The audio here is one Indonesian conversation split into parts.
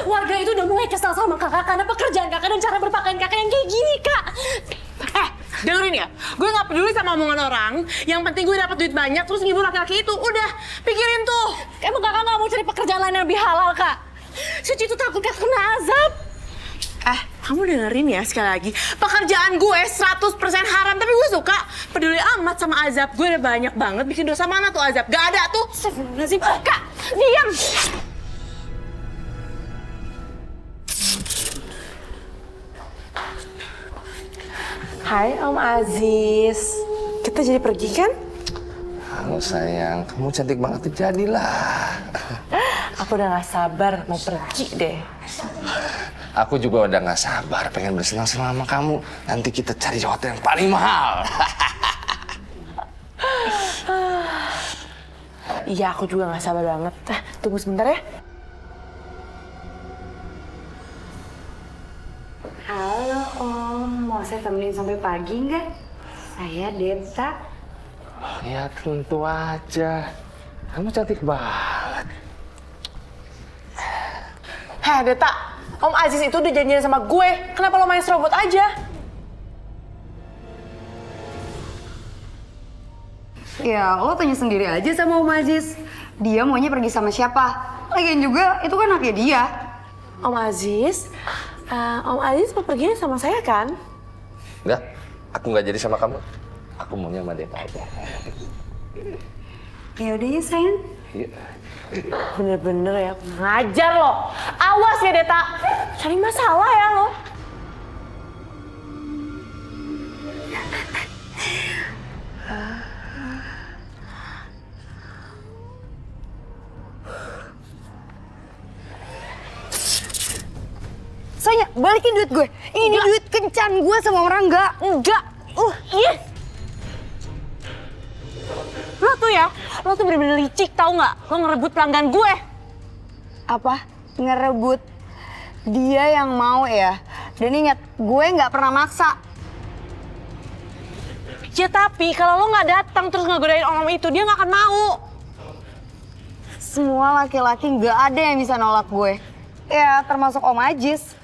Warga itu udah mulai kesal sama kakak karena pekerjaan kakak dan cara berpakaian kakak yang kayak gini, Kak. Dengerin ya, gue gak peduli sama omongan orang. Yang penting gue dapat duit banyak terus ngibur laki-laki itu. Udah, pikirin tuh. Emang kakak gak mau cari pekerjaan lain yang lebih halal, Kak? Suci itu takut kakak kena azab. Kamu dengerin ya sekali lagi. Pekerjaan gue 100% haram, tapi gue suka. Peduli amat sama azab. Gue udah banyak banget bikin dosa. Mana tuh azab? Gak ada tuh. Astagfirullahaladzim. Kak, diam! Hai Om Aziz. Kita jadi pergi kan? Halo sayang, kamu cantik banget tuh, jadilah. Aku udah gak sabar mau pergi deh. Aku juga udah gak sabar pengen bersenang-senang sama kamu. Nanti kita cari hotel yang paling mahal. Iya, aku juga gak sabar banget. Tunggu sebentar ya. Halo Om, mau saya temenin sampai pagi nggak? Saya Deta. Ya tentu aja. Kamu cantik banget. Heh, Deta. Om Aziz itu udah janjian sama gue. Kenapa lo main serobot aja? Ya, lo tanya sendiri aja sama Om Aziz. Dia maunya pergi sama siapa? Lagian juga itu kan haknya dia. Om Aziz, Om Aziz mau pergi sama saya kan? Enggak, aku nggak jadi sama kamu. Aku maunya sama Deta aja. Ya udah ya sayang. Iya. Bener-bener ya, ngajar lo. Awas ya Deta, cari masalah ya lo. Soalnya balikin duit gue. Ini duit kencan gue sama orang nggak? Enggak. Iya. Lo tuh ya, lo tuh bener-bener licik tau nggak? Lo ngerebut pelanggan gue. Apa? Ngerebut. Dia yang mau ya. Dan ingat, gue nggak pernah maksa. Ya tapi kalau lo nggak datang terus ngegodain orang itu, dia nggak akan mau. Semua laki-laki nggak ada yang bisa nolak gue. Ya, termasuk Om Aziz.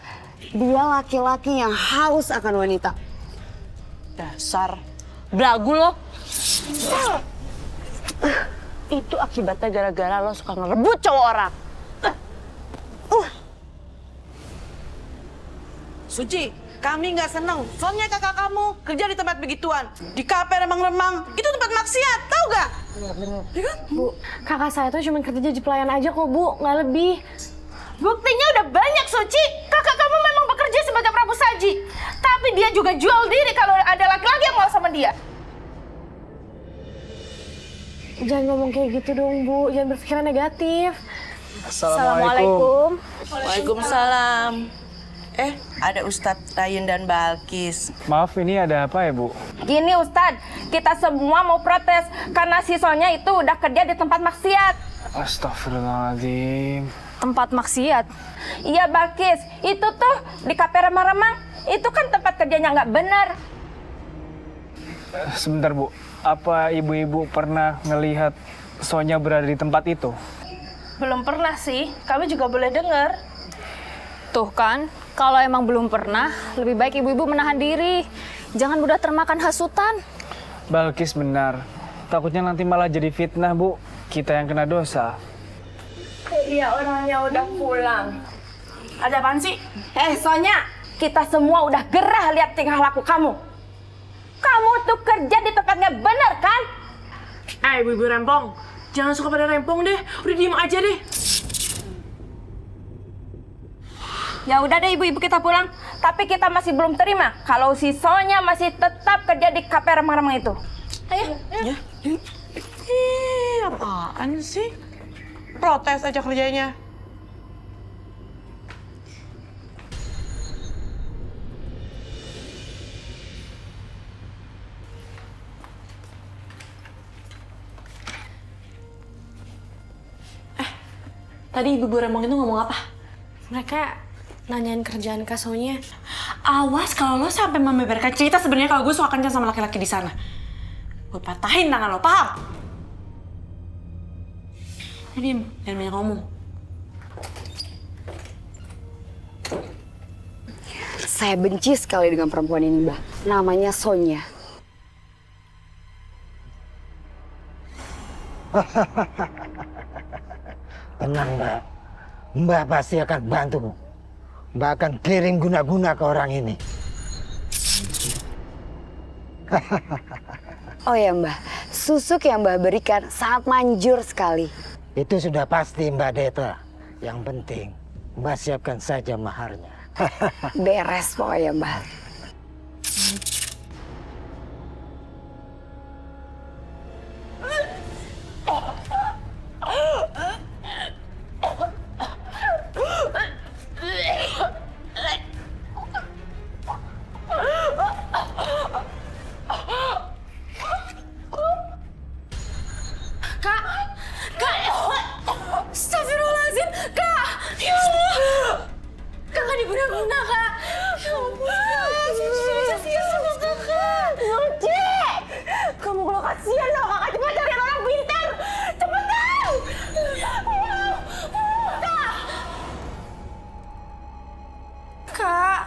Dia laki-laki yang haus akan wanita. Dasar belagu lo. Itu akibatnya gara-gara lo suka ngerebut cowok orang. Suci, kami nggak seneng. Soalnya kakak kamu kerja di tempat begituan. Di kafe remang-remang. Itu tempat maksiat, tahu gak? Bu, kakak saya tuh cuma kerja jadi pelayan aja kok, Bu. Nggak lebih. Buktinya udah banyak, Suci. Kakak kamu memang bekerja sebagai Prabu Saji. Tapi dia juga jual diri kalau ada laki-laki yang mau sama dia. Jangan ngomong kayak gitu dong, Bu. Jangan berpikiran negatif. Assalamualaikum. Waalaikumsalam. Ada Ustadz Rayun dan Balkis. Maaf, ini ada apa ya, Bu? Gini Ustadz, kita semua mau protes karena si Sonya itu udah kerja di tempat maksiat. Astagfirullahaladzim. Tempat maksiat. Iya Balkis, itu tuh di kafe remang-remang, itu kan tempat kerjanya nggak benar. Sebentar, Bu. Apa ibu-ibu pernah ngelihat Sonya berada di tempat itu? Belum pernah sih. Kami juga boleh dengar. Tuh kan, kalau emang belum pernah, lebih baik ibu-ibu menahan diri. Jangan mudah termakan hasutan. Balkis benar. Takutnya nanti malah jadi fitnah, Bu. Kita yang kena dosa. Iya, orangnya udah pulang. Ada apaan sih? Sonya, kita semua udah gerah lihat tingkah laku kamu. Kamu tuh kerja di tempatnya benar kan? Ibu-ibu rempong. Jangan suka pada rempong deh. Udah diem aja deh. Ya udah deh ibu-ibu kita pulang. Tapi kita masih belum terima kalau si Sonya masih tetap kerja di kafe remang-remang itu. Ayo. Apaan sih? Protes aja kerjanya. Tadi ibu rempong itu ngomong apa? Mereka nanyain kerjaan Kak Sonya. Awas kalau lo sampai membeberkan cerita sebenarnya kalau gue suka kencan sama laki-laki di sana. Gue patahin tangan lo, paham? Diem, jangan banyak ngomong. Saya benci sekali dengan perempuan ini, Mbak. Namanya Sonya. Tenang, Mbak. Mbak pasti akan bantu. Mbak akan kirim guna-guna ke orang ini. Oh ya, Mbak. Susuk yang Mbak berikan sangat manjur sekali. Itu sudah pasti, Mbak Deta. Yang penting, Mbak siapkan saja maharnya. Beres pokoknya, Mbak. Astagfirullahaladzim, Kak! Ya Allah! Kakak diguna-guna, Kak! Ya ampun, Kak! Kasihan sama Kakak! Suci! Kamu kalau kasihan sama Kakak, cepat cari orang pintar! Cepetan! Kak!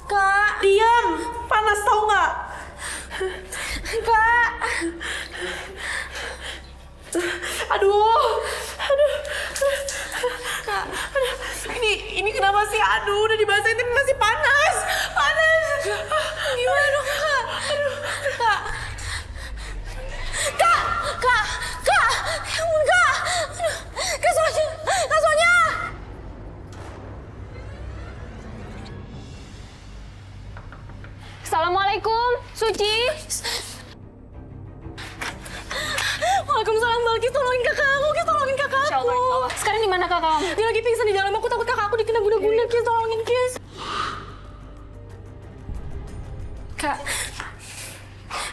Kak! Diam! Panas tau nggak? Kak! Aduh! Kak! Ini kenapa sih? Aduh, udah dibasahin tapi masih panas! Panas! Gimana dong, Kak? Aduh, Kak! Kak! Kak! Kak! Ya ampun, Kak! Aduh, Kak Sonya! Kak Sonya! Assalamualaikum, Suci! Waalaikumsalam, Balkis. Tolongin kakak aku, Kis. Tolongin kakak aku. Sekarang di mana kakak? Dia lagi pingsan di dalam. Aku takut kakak aku dikena guna-guna, Kis. Tolongin, Kis.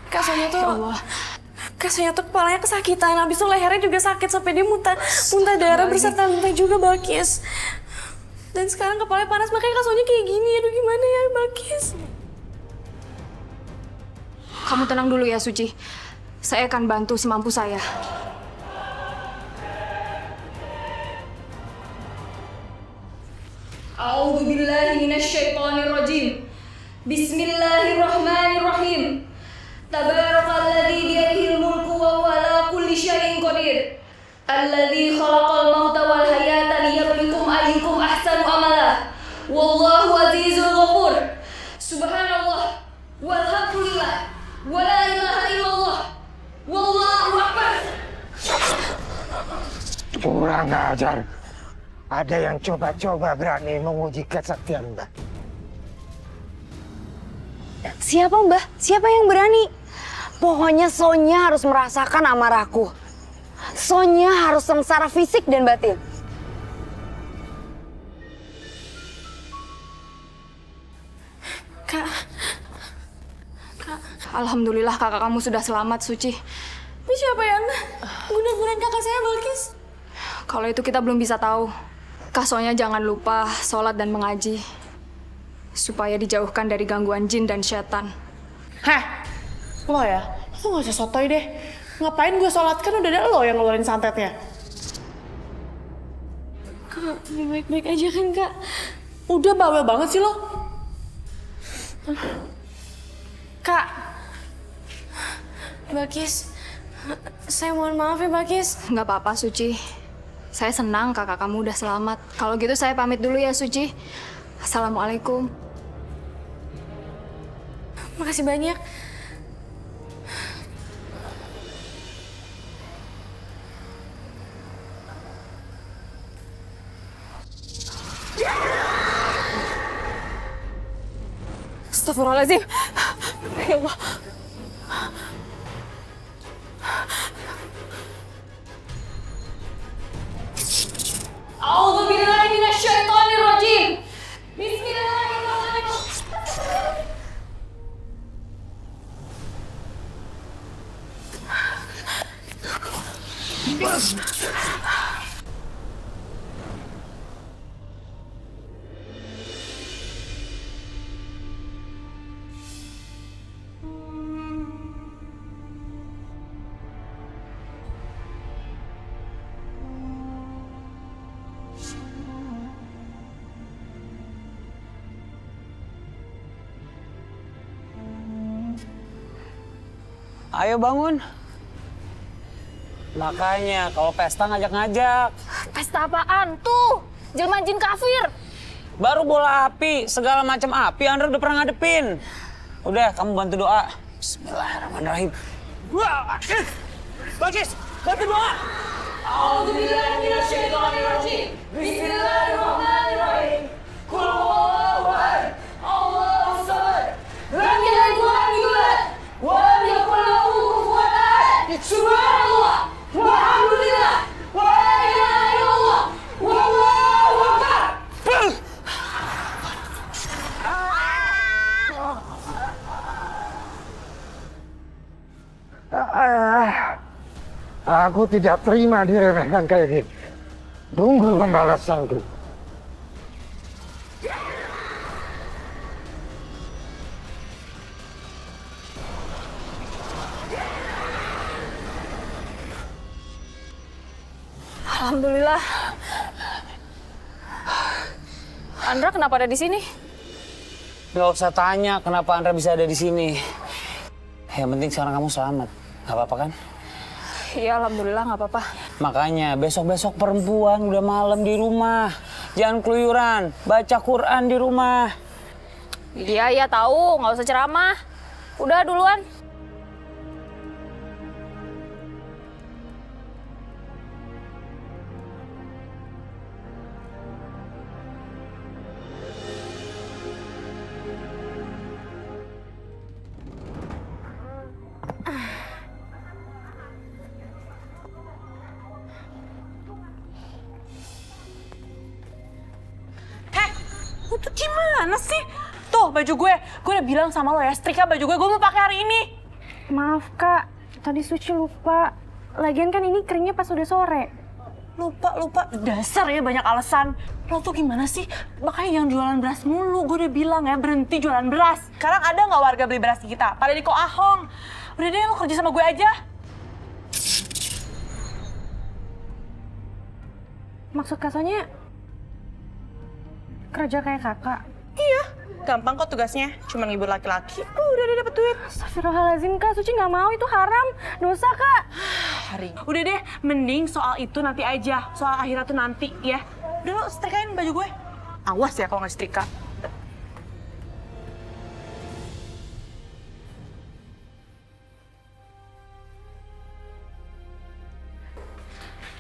Kak Sonya tuh... Kak Sonya tuh kepalanya kesakitan. Habis itu lehernya juga sakit sampai dia muntah darah berserta muntah juga, Balkis. Dan sekarang kepalanya panas, makanya Kak Sonya kayak gini. Aduh, gimana ya, Balkis? Kamu tenang dulu ya, Suci. Saya akan bantu semampu saya. A'udzu billahi minasyaitonir rajim. Bismillahirrahmanirrahim. Tabarakalladzi biyadihil mulku wa huwa ala kulli syai'in qadir. Alladzi khalaqal mauta wal hayata liyabluwakum ayyukum ahsanu amala. Wallahu azizul ghafur. Subhanallah walhamdulillah wa la ilaha illallah. Wallahu akbar. Kurang ajar. Ada yang coba-coba berani menguji kesaktian Mbak. Siapa, Mbak? Siapa yang berani? Pokoknya Sonya harus merasakan amarahku. Sonya harus sengsara fisik dan batin. Kak... Alhamdulillah kakak kamu sudah selamat, Suci. Ini siapa yang guna-gunain kakak saya, Balkis? Kalau itu kita belum bisa tahu. Kak Sonya jangan lupa sholat dan mengaji. Supaya dijauhkan dari gangguan jin dan setan. Heh, lo ya, lo gak usah sotoy deh. Ngapain gue sholat, kan udah ada lo yang ngeluarin santetnya. Kak, baik-baik aja kan, Kak? Udah bawel banget sih lo. Kak, Balkis, saya mohon maaf ya, Balkis. Nggak apa-apa, Suci. Saya senang kakak kamu udah selamat. Kalau gitu saya pamit dulu ya, Suci. Assalamualaikum. Makasih banyak. Astagfirullahaladzim. Ya Allah. A'udzu billahi minasyaitonir rajim. Bismillahirrahmanirrahim. Ayo bangun. Makanya kalau pesta ngajak-ngajak. Pesta apaan tuh? Jelmaan jin kafir. Baru bola api, segala macam api Andra udah pernah ngadepin. Udah, kamu bantu doa. Bismillahirrahmanirrahim. Wah, Bagis, bantu doa. A'udzubillahi minasyaitonirrajim. Bismillahirrahmanirrahim. Qul huwallahu ahad. Allahus samad. Lam yalid wa lam yulad wa lam yakul lahu kufuwan ahad. Subhanallah. Walhamdulillah. Wa la ilaha illallah. Wallahu akbar. Aku tidak terima diremehkan kayak gini. Tunggu pembalasanku. Alhamdulillah. Andra kenapa ada di sini? Nggak usah tanya kenapa Andra bisa ada di sini. Yang penting sekarang kamu selamat. Gak apa-apa kan? Iya, alhamdulillah nggak apa-apa. Makanya besok-besok perempuan udah malam di rumah. Jangan keluyuran, baca Quran di rumah. Iya tahu, nggak usah ceramah. Udah duluan. Lu tuh gimana sih? Tuh baju gue udah bilang sama lo ya, setrika baju gue mau pakai hari ini. Maaf kak, tadi Suci lupa. Lagian kan ini keringnya pas udah sore. Lupa, dasar ya banyak alasan. Lo tuh gimana sih? Makanya jangan jualan beras mulu, gue udah bilang ya berhenti jualan beras. Sekarang ada nggak warga beli beras di kita? Pada di Koahong. Udah deh lo kerja sama gue aja. Maksud katanya kerja kayak kakak? Iya, gampang kok tugasnya. Cuma ngibur laki-laki. Udah deh dapet duit. Astagfirullahaladzim kak, Suci nggak mau, itu haram. Dosa kak. Hari. Udah deh, mending soal itu nanti aja. Soal akhirat tuh nanti ya. Udah lo setrikain baju gue. Awas ya kalau nggak setrika.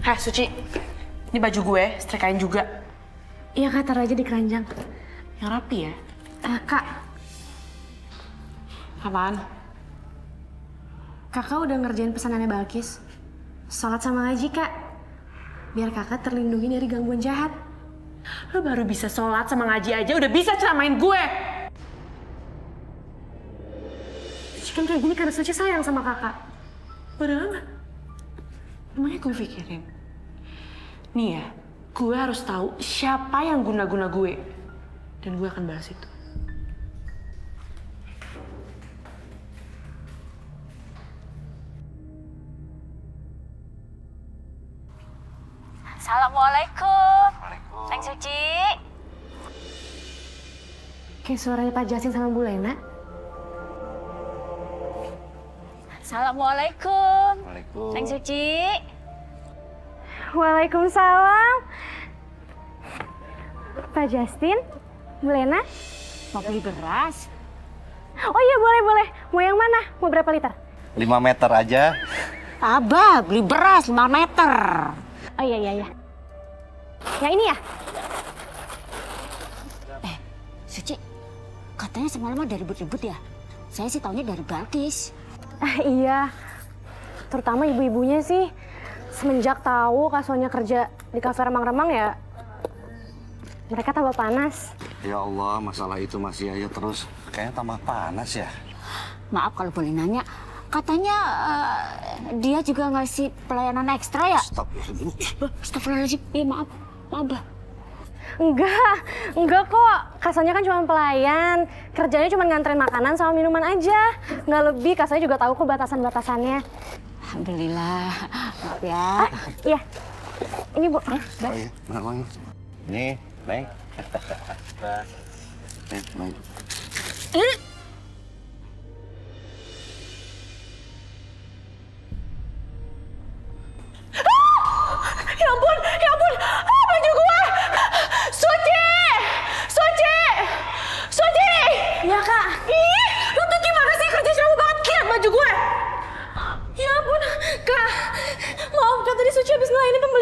Heh Suci, ini baju gue setrikain juga. Iya kak, taruh aja di keranjang. Yang rapi ya. Kak, Apaan? kakak udah ngerjain pesanannya Balkis. Sholat sama ngaji kak. Biar kakak terlindungi dari gangguan jahat. Lo baru bisa sholat sama ngaji aja udah bisa ceramain gue. Suci kan kayak gini karena Suci sayang sama kakak. Bodoh amat. Emangnya gue pikirin. Nih ya, gue harus tahu siapa yang guna-guna gue. Dan gue akan balas itu. Assalamualaikum. Neng Suci. Kayak suaranya Pak Jasin sama Bu Lena. Assalamualaikum. Waalaikumsalam. Neng Suci. Waalaikumsalam. Pak Justin, Bu Lena. Mau beli beras? Oh iya boleh. Mau yang mana? Mau berapa liter? 5 meter aja. Abah, beli beras 5 meter. Oh iya. Yang ini ya? Suci, katanya semalam ada ribut-ribut ya? Saya sih taunya dari Balkis. Iya. Terutama ibu-ibunya sih. Semenjak tahu Kak Sonya kerja di kafe remang-remang ya, mereka tambah panas. Ya Allah, masalah itu masih aja terus. Kayaknya tambah panas ya. Maaf kalau boleh nanya, katanya dia juga ngasih pelayanan ekstra ya? Stop. Astagfirullahaladzim, iya maaf, Bah. Enggak kok. Kak Sonya kan cuma pelayan. Kerjanya cuma nganterin makanan sama minuman aja. Nggak lebih, Kak Sonya juga tahu kok batasan-batasannya. Alhamdulillah, maaf ya. Iya. Ini Bu. Oh iya, benar banget. Nih, Neng. Neng.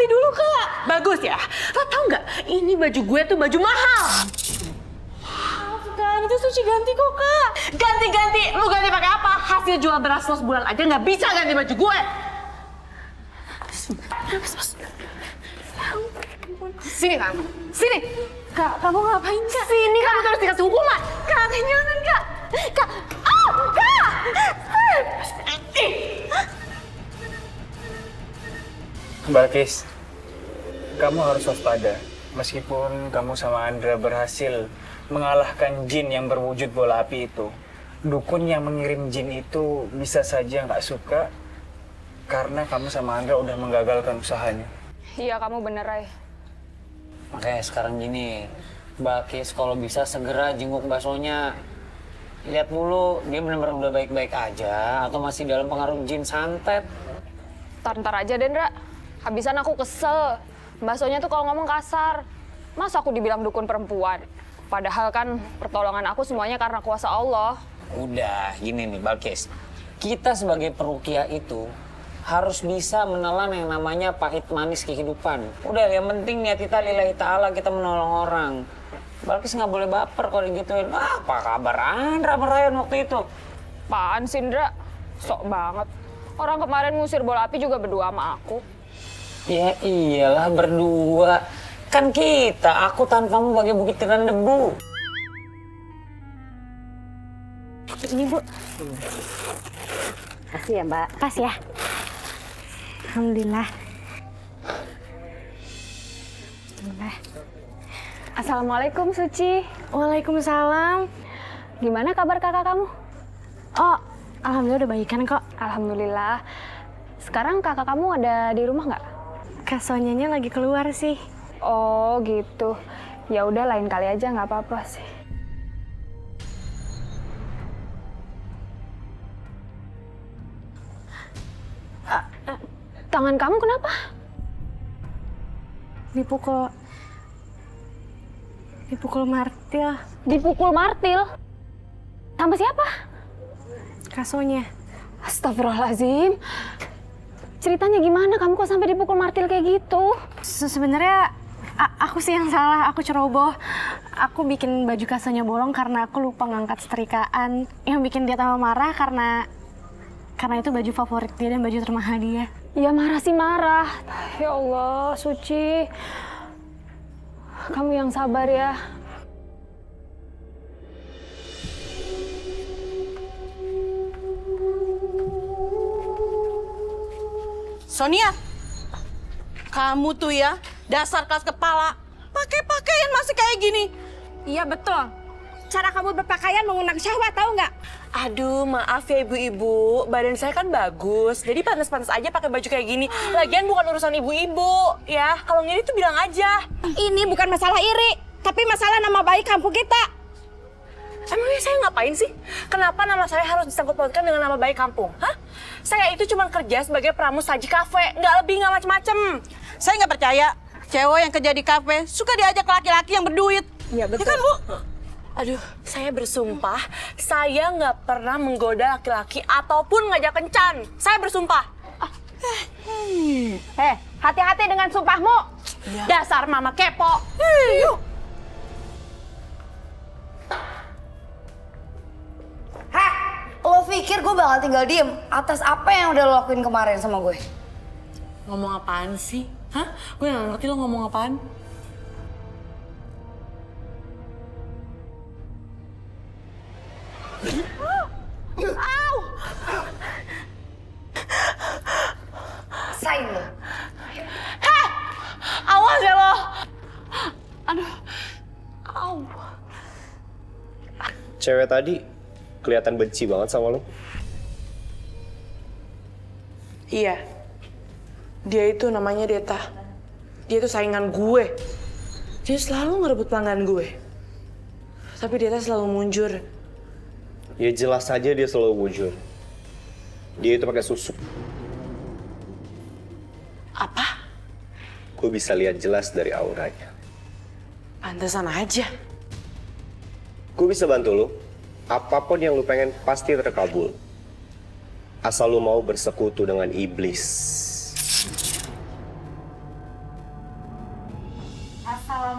dulu, Kak. Bagus ya. Lo tau nggak? Ini baju gue tuh baju mahal. Maaf, Kak. Itu Suci ganti kok, Kak. Ganti-ganti. Lu ganti pakai apa? Hasil jual beras lo sebulan aja nggak bisa ganti baju gue. Sini, kamu. Sini. Kak, kamu ngapain, Kak? Sini, kamu terus dikasih hukuman. Kak, jangan, Kak. Kak, oh, Kak! Balkis, kamu harus waspada. Meskipun kamu sama Andra berhasil mengalahkan jin yang berwujud bola api itu, dukun yang mengirim jin itu bisa saja nggak suka karena kamu sama Andra udah menggagalkan usahanya. Iya, kamu bener, Ray. Makanya sekarang gini, Balkis kalau bisa segera jenguk baksonya. Lihat dulu, dia benar-benar udah baik-baik aja atau masih dalam pengaruh jin santet. Ntar aja, Dendra. Habisan aku kesel. Baksonya tuh kalau ngomong kasar. Masa aku dibilang dukun perempuan? Padahal kan pertolongan aku semuanya karena kuasa Allah. Udah, gini nih Balkis. Kita sebagai perukiah itu harus bisa menelan yang namanya pahit manis kehidupan. Udah, yang penting niat kita lillahi ta'ala, kita menolong orang. Balkis nggak boleh baper kalau digituin. Ah, apa kabar Andra sama Ryan waktu itu? Apaan sih, Indra? Sok banget. Orang kemarin ngusir bola api juga berdua sama aku. Ya iyalah berdua. Kan kita, aku tanpamu bagai bukit tiran debu. Ini, Bu. Kasih ya, Mbak. Pas ya. Alhamdulillah. Assalamualaikum, Suci. Waalaikumsalam. Gimana kabar kakak kamu? Oh, alhamdulillah udah baikan kok. Alhamdulillah. Sekarang kakak kamu ada di rumah nggak? Kak Sonyanya lagi keluar sih. Oh gitu. Ya udah lain kali aja nggak apa-apa sih. Tangan kamu kenapa? Dipukul martil. Dipukul martil? Sama siapa? Kak Sonya. Astagfirullahaladzim. Ceritanya gimana kamu kok sampai dipukul martil kayak gitu? Sebenarnya aku sih yang salah, aku ceroboh. Aku bikin baju Kak Sonya bolong karena aku lupa ngangkat setrikaan. Yang bikin dia tambah marah karena itu baju favorit dia dan baju termahal dia. Ya marah sih marah. Ya Allah, Suci. Kamu yang sabar ya. Sonia, kamu tuh ya, dasar kelas kepala. Pakai pakaian masih kayak gini. Iya betul. Cara kamu berpakaian mengundang syahwat, tahu nggak? Aduh, maaf ya ibu-ibu. Badan saya kan bagus, jadi pantas-pantas aja pakai baju kayak gini. Lagian bukan urusan ibu-ibu, ya. Kalau ngiri tuh bilang aja. Ini bukan masalah iri, tapi masalah nama baik kampung kita. Emangnya saya ngapain sih? Kenapa nama saya harus disangkut pautkan dengan nama baik kampung? Hah? Saya itu cuma kerja sebagai pramusaji kafe, nggak lebih, nggak macem-macem. Saya nggak percaya, cewek yang kerja di kafe suka diajak laki-laki yang berduit. Iya betul. Ya kan, Bu? Aduh, saya bersumpah, saya nggak pernah menggoda laki-laki ataupun ngajak kencan. Saya bersumpah. Hati-hati dengan sumpahmu. Dasar mama kepo. Lo pikir gue bakal tinggal diem atas apa yang udah lo lakuin kemarin sama gue? Ngomong apaan sih? Hah? Gue nggak ngerti lo ngomong apaan. Rasain lo. Awas ya lo. Aduh. Au. Cewek tadi kelihatan benci banget sama lo. Iya. Dia itu namanya Deta. Dia itu saingan gue. Dia selalu ngerebut pelanggan gue. Tapi Deta selalu mundur. Ya jelas saja dia selalu wujud. Dia itu pakai susuk. Apa? Gue bisa lihat jelas dari auranya. Pantesan aja. Gue bisa bantu lo. Apapun yang lo pengen pasti terkabul. Asal lo mau bersekutu dengan iblis.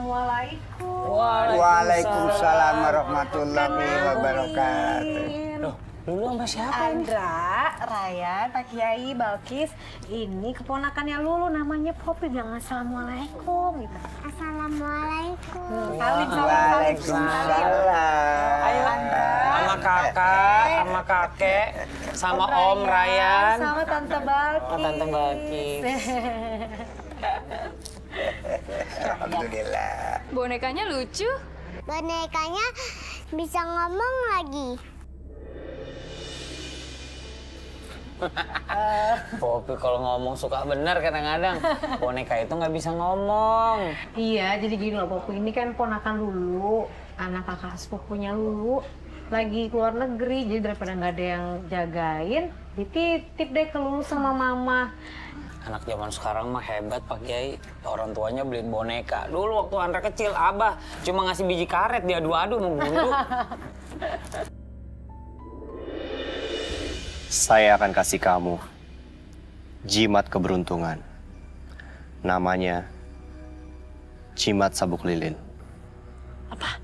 Assalamualaikum. Waalaikumsalam warahmatullahi wabarakatuh. Loh, Lulu sama siapa ini? Andra, Ryan, Pak Kiai, Balkis, ini keponakannya Lulu namanya Poppy. Bilang assalamualaikum gitu. Assalamualaikum. Waalaikumsalam. Ayo Andra. Sama kakak, sama kakek, sama Om Ryan. Sama Tante Balkis. Sama Tante Balkis. Alhamdulillah. Bonekanya lucu. Bonekanya bisa ngomong lagi. Poppy kalau ngomong suka benar kadang-kadang. Boneka itu nggak bisa ngomong. Iya, jadi gini loh, Poppy ini kan ponakan Lulu, anak kakak sepupunya Lulu. Lagi keluar negeri, jadi daripada nggak ada yang jagain, dititip deh ke Lulu sama mama. Anak zaman sekarang mah hebat Pak Kiai. Orang tuanya beliin boneka. Dulu waktu Andra kecil, Abah cuma ngasih biji karet diadu-adu sama bulu. Saya akan kasih kamu jimat keberuntungan. Namanya jimat sabuk lilin. Apa?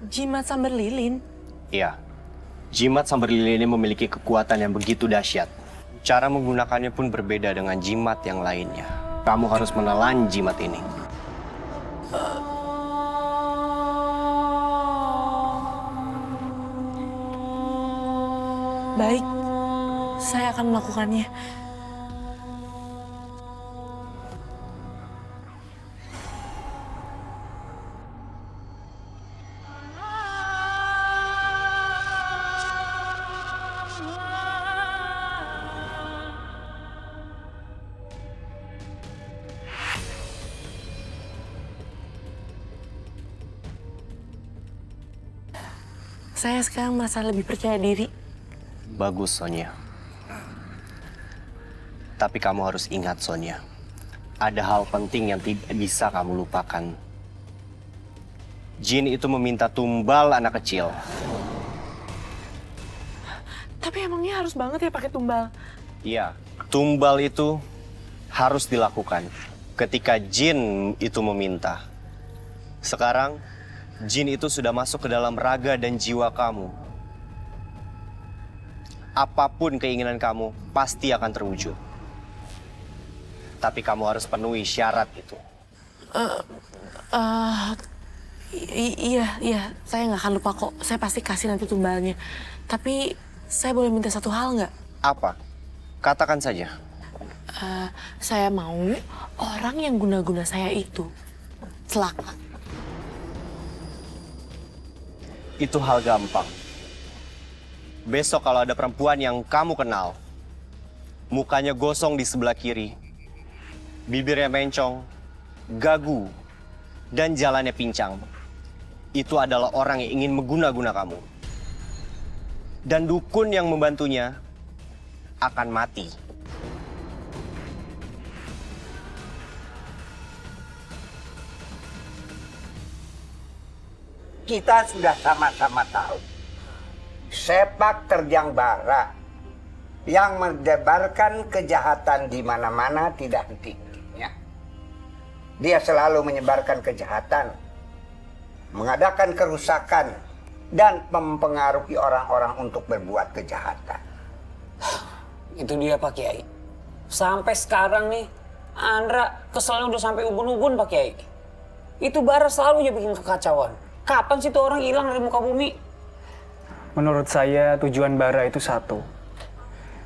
Jimat sambar lilin? Iya, jimat sambar lilin ini memiliki kekuatan yang begitu dahsyat. Cara menggunakannya pun berbeda dengan jimat yang lainnya. Kamu harus menelan jimat ini. Baik, saya akan melakukannya. Saya sekarang merasa lebih percaya diri. Bagus, Sonia. Tapi kamu harus ingat, Sonia. Ada hal penting yang tidak bisa kamu lupakan. Jin itu meminta tumbal anak kecil. Tapi emangnya harus banget ya pakai tumbal? Iya, tumbal itu harus dilakukan ketika jin itu meminta. Sekarang, jin itu sudah masuk ke dalam raga dan jiwa kamu. Apapun keinginan kamu pasti akan terwujud. Tapi kamu harus penuhi syarat itu. Iya, saya nggak akan lupa kok. Saya pasti kasih nanti tumbalnya. Tapi saya boleh minta satu hal nggak? Apa? Katakan saja. Saya mau orang yang guna-guna saya itu celaka. Itu hal gampang. Besok kalau ada perempuan yang kamu kenal, mukanya gosong di sebelah kiri, bibirnya mencong, gagu, dan jalannya pincang, itu adalah orang yang ingin mengguna-guna kamu. Dan dukun yang membantunya akan mati. Kita sudah sama-sama tahu. Sepak terjang bara yang mendebarkan kejahatan di mana-mana tidak henti-hentinya. Dia selalu menyebarkan kejahatan, mengadakan kerusakan, dan mempengaruhi orang-orang untuk berbuat kejahatan. Itu dia Pak Kiai. Sampai sekarang nih, Andra keselnya udah sampai ubun-ubun Pak Kiai. Itu bara selalu aja bikin kekacauan. Kapan sih tuh orang hilang dari muka bumi? Menurut saya tujuan bara itu satu.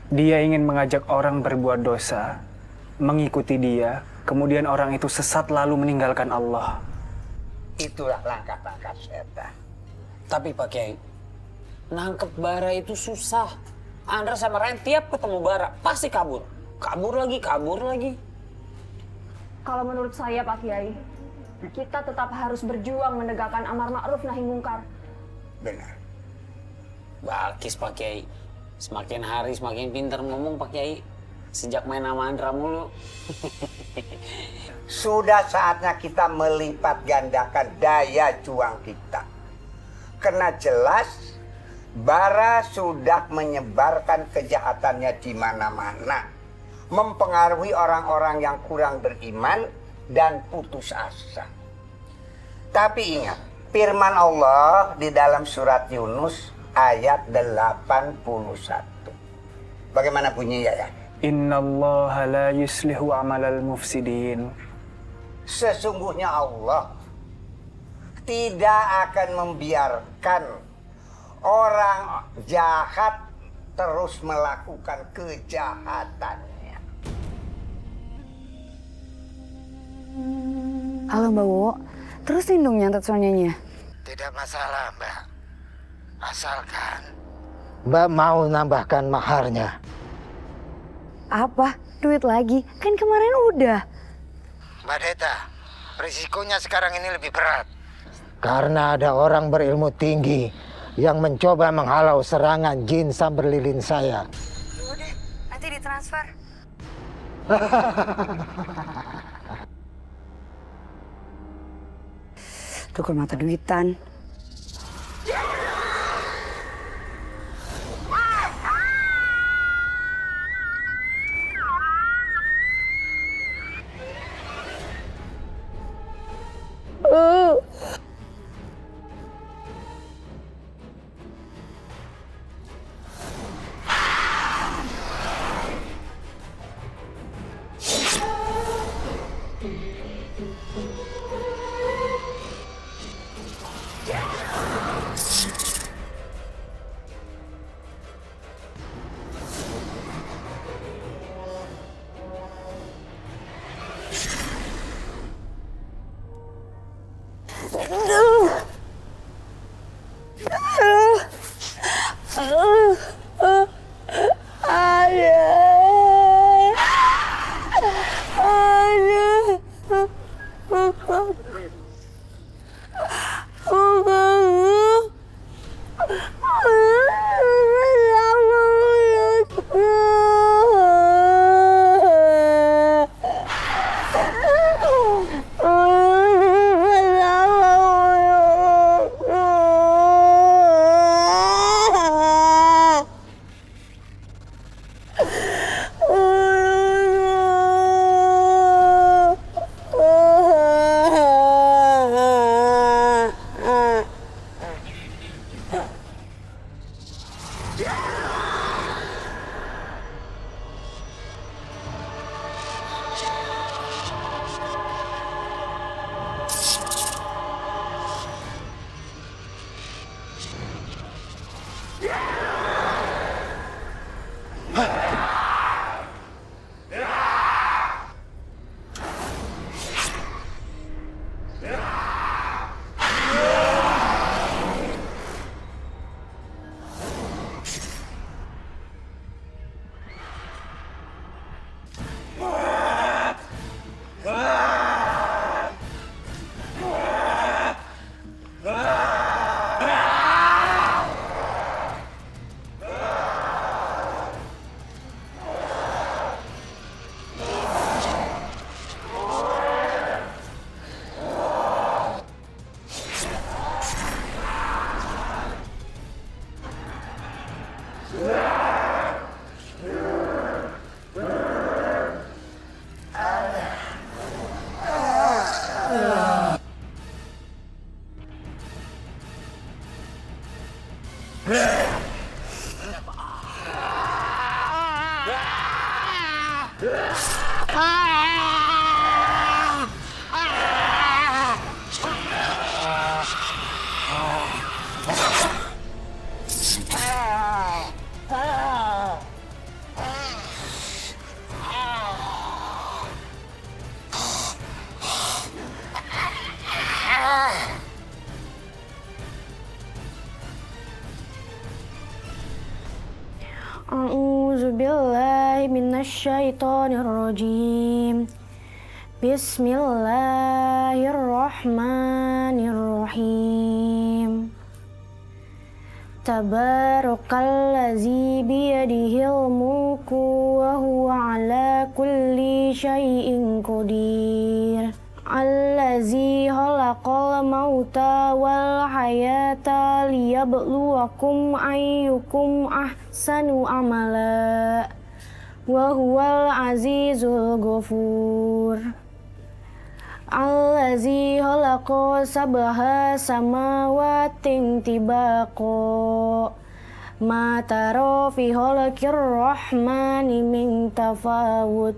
Dia ingin mengajak orang berbuat dosa, mengikuti dia, kemudian orang itu sesat lalu meninggalkan Allah. Itulah langkah-langkah setan. Tapi Pak Kiai, nangkep bara itu susah. Andra sama Ryan tiap ketemu bara pasti kabur. Kabur lagi. Kalau menurut saya Pak Kiai, kita tetap harus berjuang menegakkan amar ma'ruf nahi mungkar. Benar. Balkis Pak Kiai. Semakin hari semakin pintar ngomong Pak Kiai. Sejak main sama Andra mulu. Sudah saatnya kita melipat gandakan daya juang kita. Karena jelas bara sudah menyebarkan kejahatannya di mana-mana. Mempengaruhi orang-orang yang kurang beriman dan putus asa. Tapi ingat, firman Allah di dalam surat Yunus ayat 81. Bagaimana bunyinya ya? Innallaha la yuslihu amalal mufsidin. Sesungguhnya Allah tidak akan membiarkan orang jahat terus melakukan kejahatannya. Halo Mbak Wo, terus dong nyantet Sonyanya? Tidak masalah, Mbak. Asalkan Mbak mau nambahkan maharnya. Apa? Duit lagi? Kan kemarin udah. Mbak Deta, risikonya sekarang ini lebih berat. Karena ada orang berilmu tinggi yang mencoba menghalau serangan jin sambar lilin saya. Udah, nanti ditransfer. Tukar mata duitan. A'udzubillahi minasyaitonirrajim. Bismillahirrahmanirrahim. Tabarakallazi biyadihil mulku wa huwa ala kulli syai'in qadir. Allazi khalaqal mauta wal hayata liyabluwakum ayyukum ahsanu amala wa huwal azizul ghafur. Wallazi khalaqa sab'a samawatin tibaqo ma tara fi khalqir rahmani min tafawut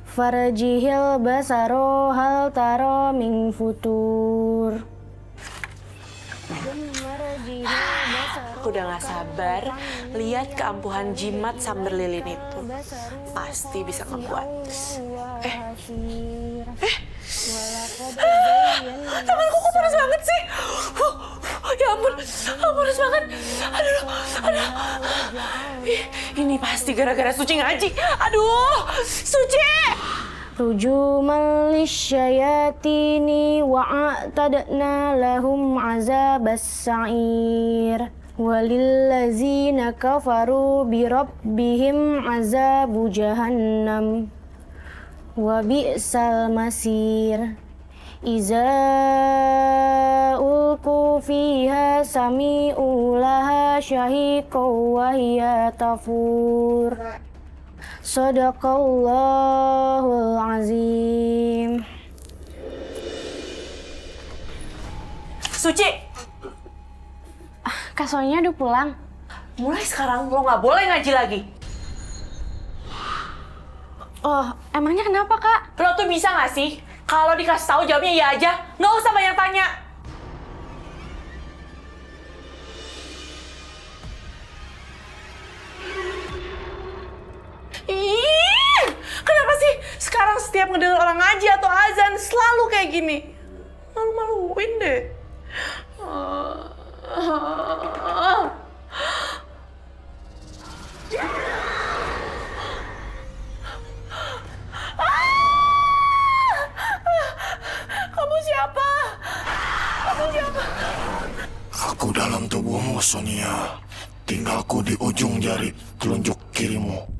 farjihil basaro hal tara min futur. Aku udah gak sabar lihat keampuhan jimat sambar lilin itu. Pasti bisa ngebuat. Tanganku kok panas banget sih? Ya ampun, panas banget. Aduh. Ini pasti gara-gara Suci ngaji. Aduh, Suci! Rujuman lisyayatini wa'atadna lahum azabas sa'ir walillazina kafaru birabbihim azabu jahannam wa bi'sal masir iza ulku fiha sami'u laha syahiqaw wa hiya tafur. Sadaqallahul azim. Suci! Kak Sonia udah pulang? Mulai sekarang lo gak boleh ngaji lagi. Oh, emangnya kenapa, Kak? Lo tuh bisa gak sih? Kalau dikasih tahu jawabnya iya aja. Nggak usah banyak tanya. Ih, kenapa sih sekarang setiap ngedenger orang ngaji atau azan selalu kayak gini? Malu-maluin deh. Kamu siapa? Aku dalam tubuhmu, Sonia. Tinggalku di ujung jari telunjuk kirimu.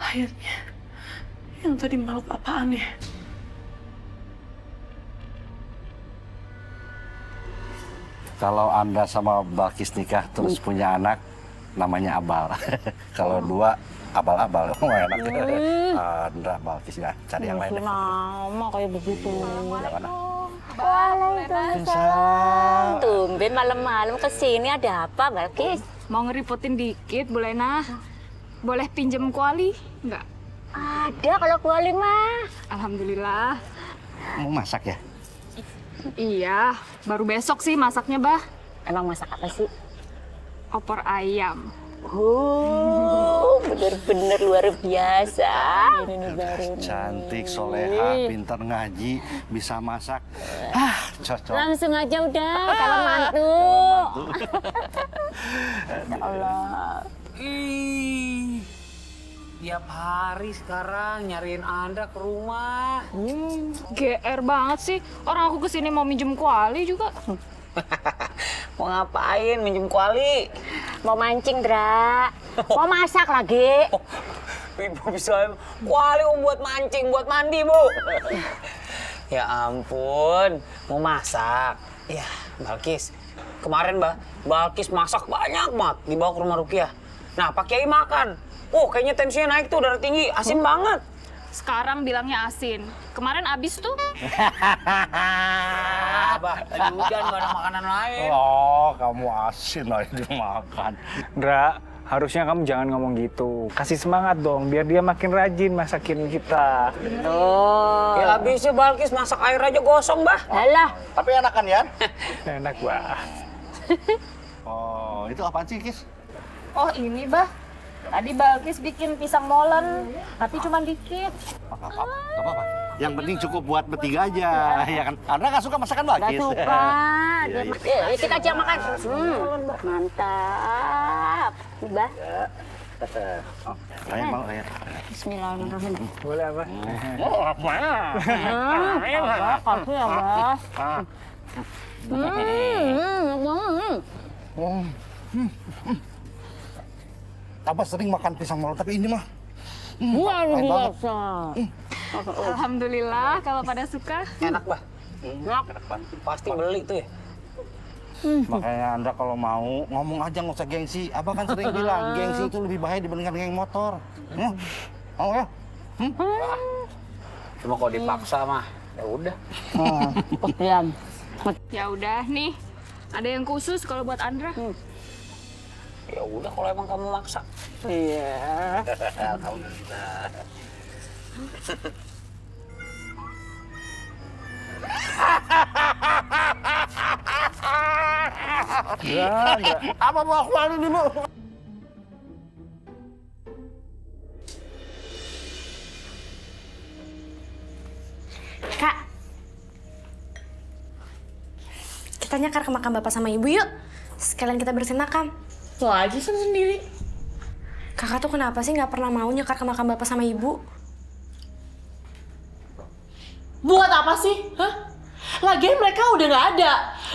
Akhirnya, yang tadi makhluk apaan ya? Kalau Anda sama Balkis nikah terus punya anak, namanya Abal. Kalau dua, abal-abal. Oh, enak. Andra, Balkis ya, cari yang lain. Nama kayak begitu. Jangan. Waalaikumsalam. Tumben malam-malam kesini ada apa, Balkis? Mau ngeripotin dikit, Bu Lena. Boleh pinjem kuali? Enggak? Ada kalau kuali mah. Alhamdulillah. Mau masak ya? Iya, baru besok sih masaknya, Bah. Emang masak apa sih? Opor ayam. Bener-bener luar biasa. Ini baru Cantik, soleha, pintar ngaji, bisa masak. Cocok. Langsung aja udah, calon mantu. Ya Allah. Tiap hari sekarang nyariin Anda ke rumah. GR banget sih. Orang aku kesini mau minjem kuali juga. Mau ngapain minjem kuali? Mau mancing, Dra. Mau masak lagi. Ibu bisa kuali buat mancing, buat mandi, Bu. Ya ampun, mau masak. Ya, Balkis. Kemarin, Balkis masak banyak banget dibawa ke rumah Rukiah. Nah, Pak Kiai makan. Kayaknya tensinya naik tuh, darah tinggi, asin banget. Sekarang bilangnya asin. Kemarin abis tuh. Abah, lagi hujan gak ada makanan lain. Oh, kamu asin lagi dimakan. Ndra, harusnya kamu jangan ngomong gitu. Kasih semangat dong, biar dia makin rajin masakin kita. Ya abisnya Balkis masak air aja gosong, Bah. Alah. Tapi enak kan, Yan? Enak, Bah. Oh, itu apaan sih, Kis? Oh ini, Bah. Tadi Balkis bikin pisang molen, tapi cuma dikit. Apa-apa. Yang penting cukup buat bertiga aja, ya kan? Anda nggak suka masakan Balkis? Nggak suka. Kita aja makan. Mantap. Bah. Raya mau, Raya. Bismillahirrahmanirrahim. Boleh, Abah? Apa? Kasih ya, Bah. Abah sering makan pisang molen, tapi ini mah Luar biasa. Alhamdulillah kalau pada suka. Enak, Bah. Enak banget. Pasti beli tuh ya. Makanya Anda kalau mau ngomong aja nggak usah gengsi. Abah kan sering bilang gengsi itu lebih bahaya dibandingkan geng motor. Mau ya? Cuma kalau dipaksa mah, ya udah. Ya udah nih, ada yang khusus kalau buat Andra. Ya udah kalau emang kamu maksa. Iya. Alhamdulillah. Ya, apa mau aku malu dulu? Kak, kita nyakar ke makam bapak sama ibu yuk. Sekalian kita bersihin makam. Lo aja sendiri. Kakak tuh kenapa sih nggak pernah mau nyakar ke makam bapak sama ibu? Buat apa sih? Hah? Lagian mereka udah nggak ada.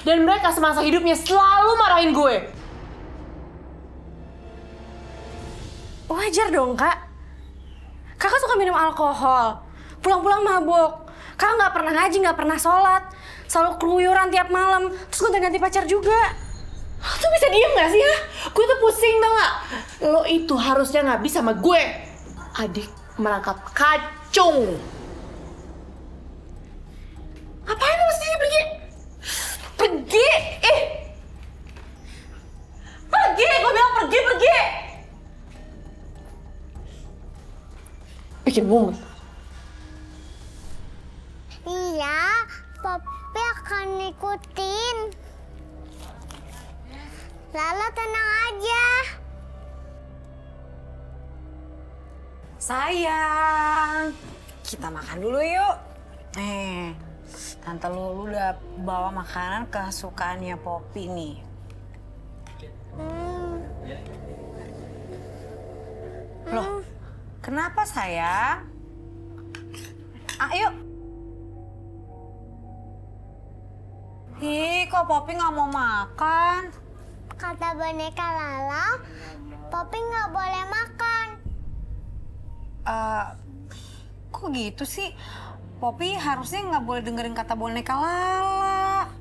Dan mereka semasa hidupnya selalu marahin gue. Wajar dong, Kak. Kakak suka minum alkohol. Pulang-pulang mabuk. Kakak nggak pernah ngaji, nggak pernah sholat. Selalu keluyuran tiap malam. Terus gonta-ganti pacar juga. Lo tuh bisa diem gak sih ya? Gue tuh pusing tau gak? Lo itu harusnya gak bisa sama gue. Adik merangkap kacung. Ngapain lo mesti pergi? Pergi! Pergi! Gue bilang pergi! Bikin mumet. Iya, Poppy akan ikutin. Lala tenang aja. Sayang, kita makan dulu yuk. Tante Lulu udah bawa makanan kesukaannya Poppy nih. Loh, kenapa sayang? Ayo. Ih, kok Poppy nggak mau makan? Kata boneka Lala, Poppy nggak boleh makan. Kok gitu sih? Poppy harusnya nggak boleh dengerin kata boneka Lala.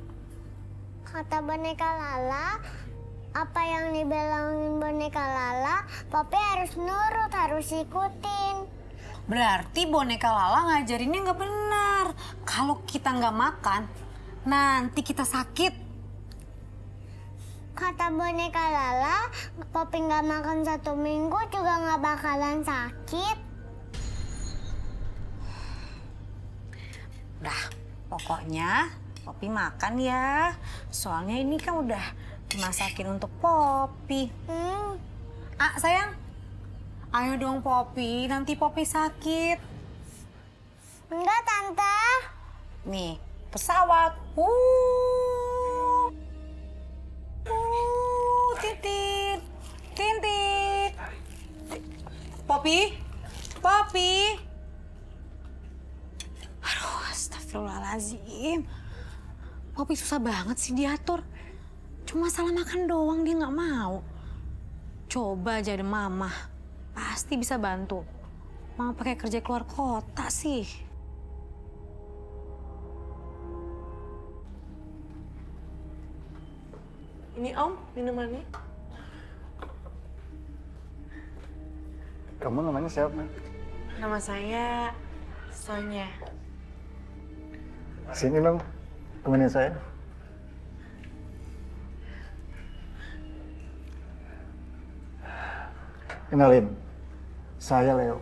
Kata boneka Lala, apa yang dibilangin boneka Lala, Poppy harus nurut, harus ikutin. Berarti boneka Lala ngajarinnya nggak benar. Kalau kita nggak makan, nanti kita sakit. Kata boneka Lala, Poppy nggak makan 1 minggu juga nggak bakalan sakit. Udah, pokoknya Poppy makan ya. Soalnya ini kan udah dimasakin untuk Poppy. Sayang, ayo dong Poppy, nanti Poppy sakit. Enggak, Tante. Nih, pesawat. Titit, tintit. Poppy, Poppy. Aduh, astagfirullahaladzim. Poppy susah banget sih diatur. Cuma salah makan doang dia nggak mau. Coba aja ada mama, pasti bisa bantu. Mama pakai kerja keluar kota sih. Ini Om, minumannya. Kamu namanya siapa? Nama saya Sonya. Sini dong, temenin saya. Kenalin, saya Leo.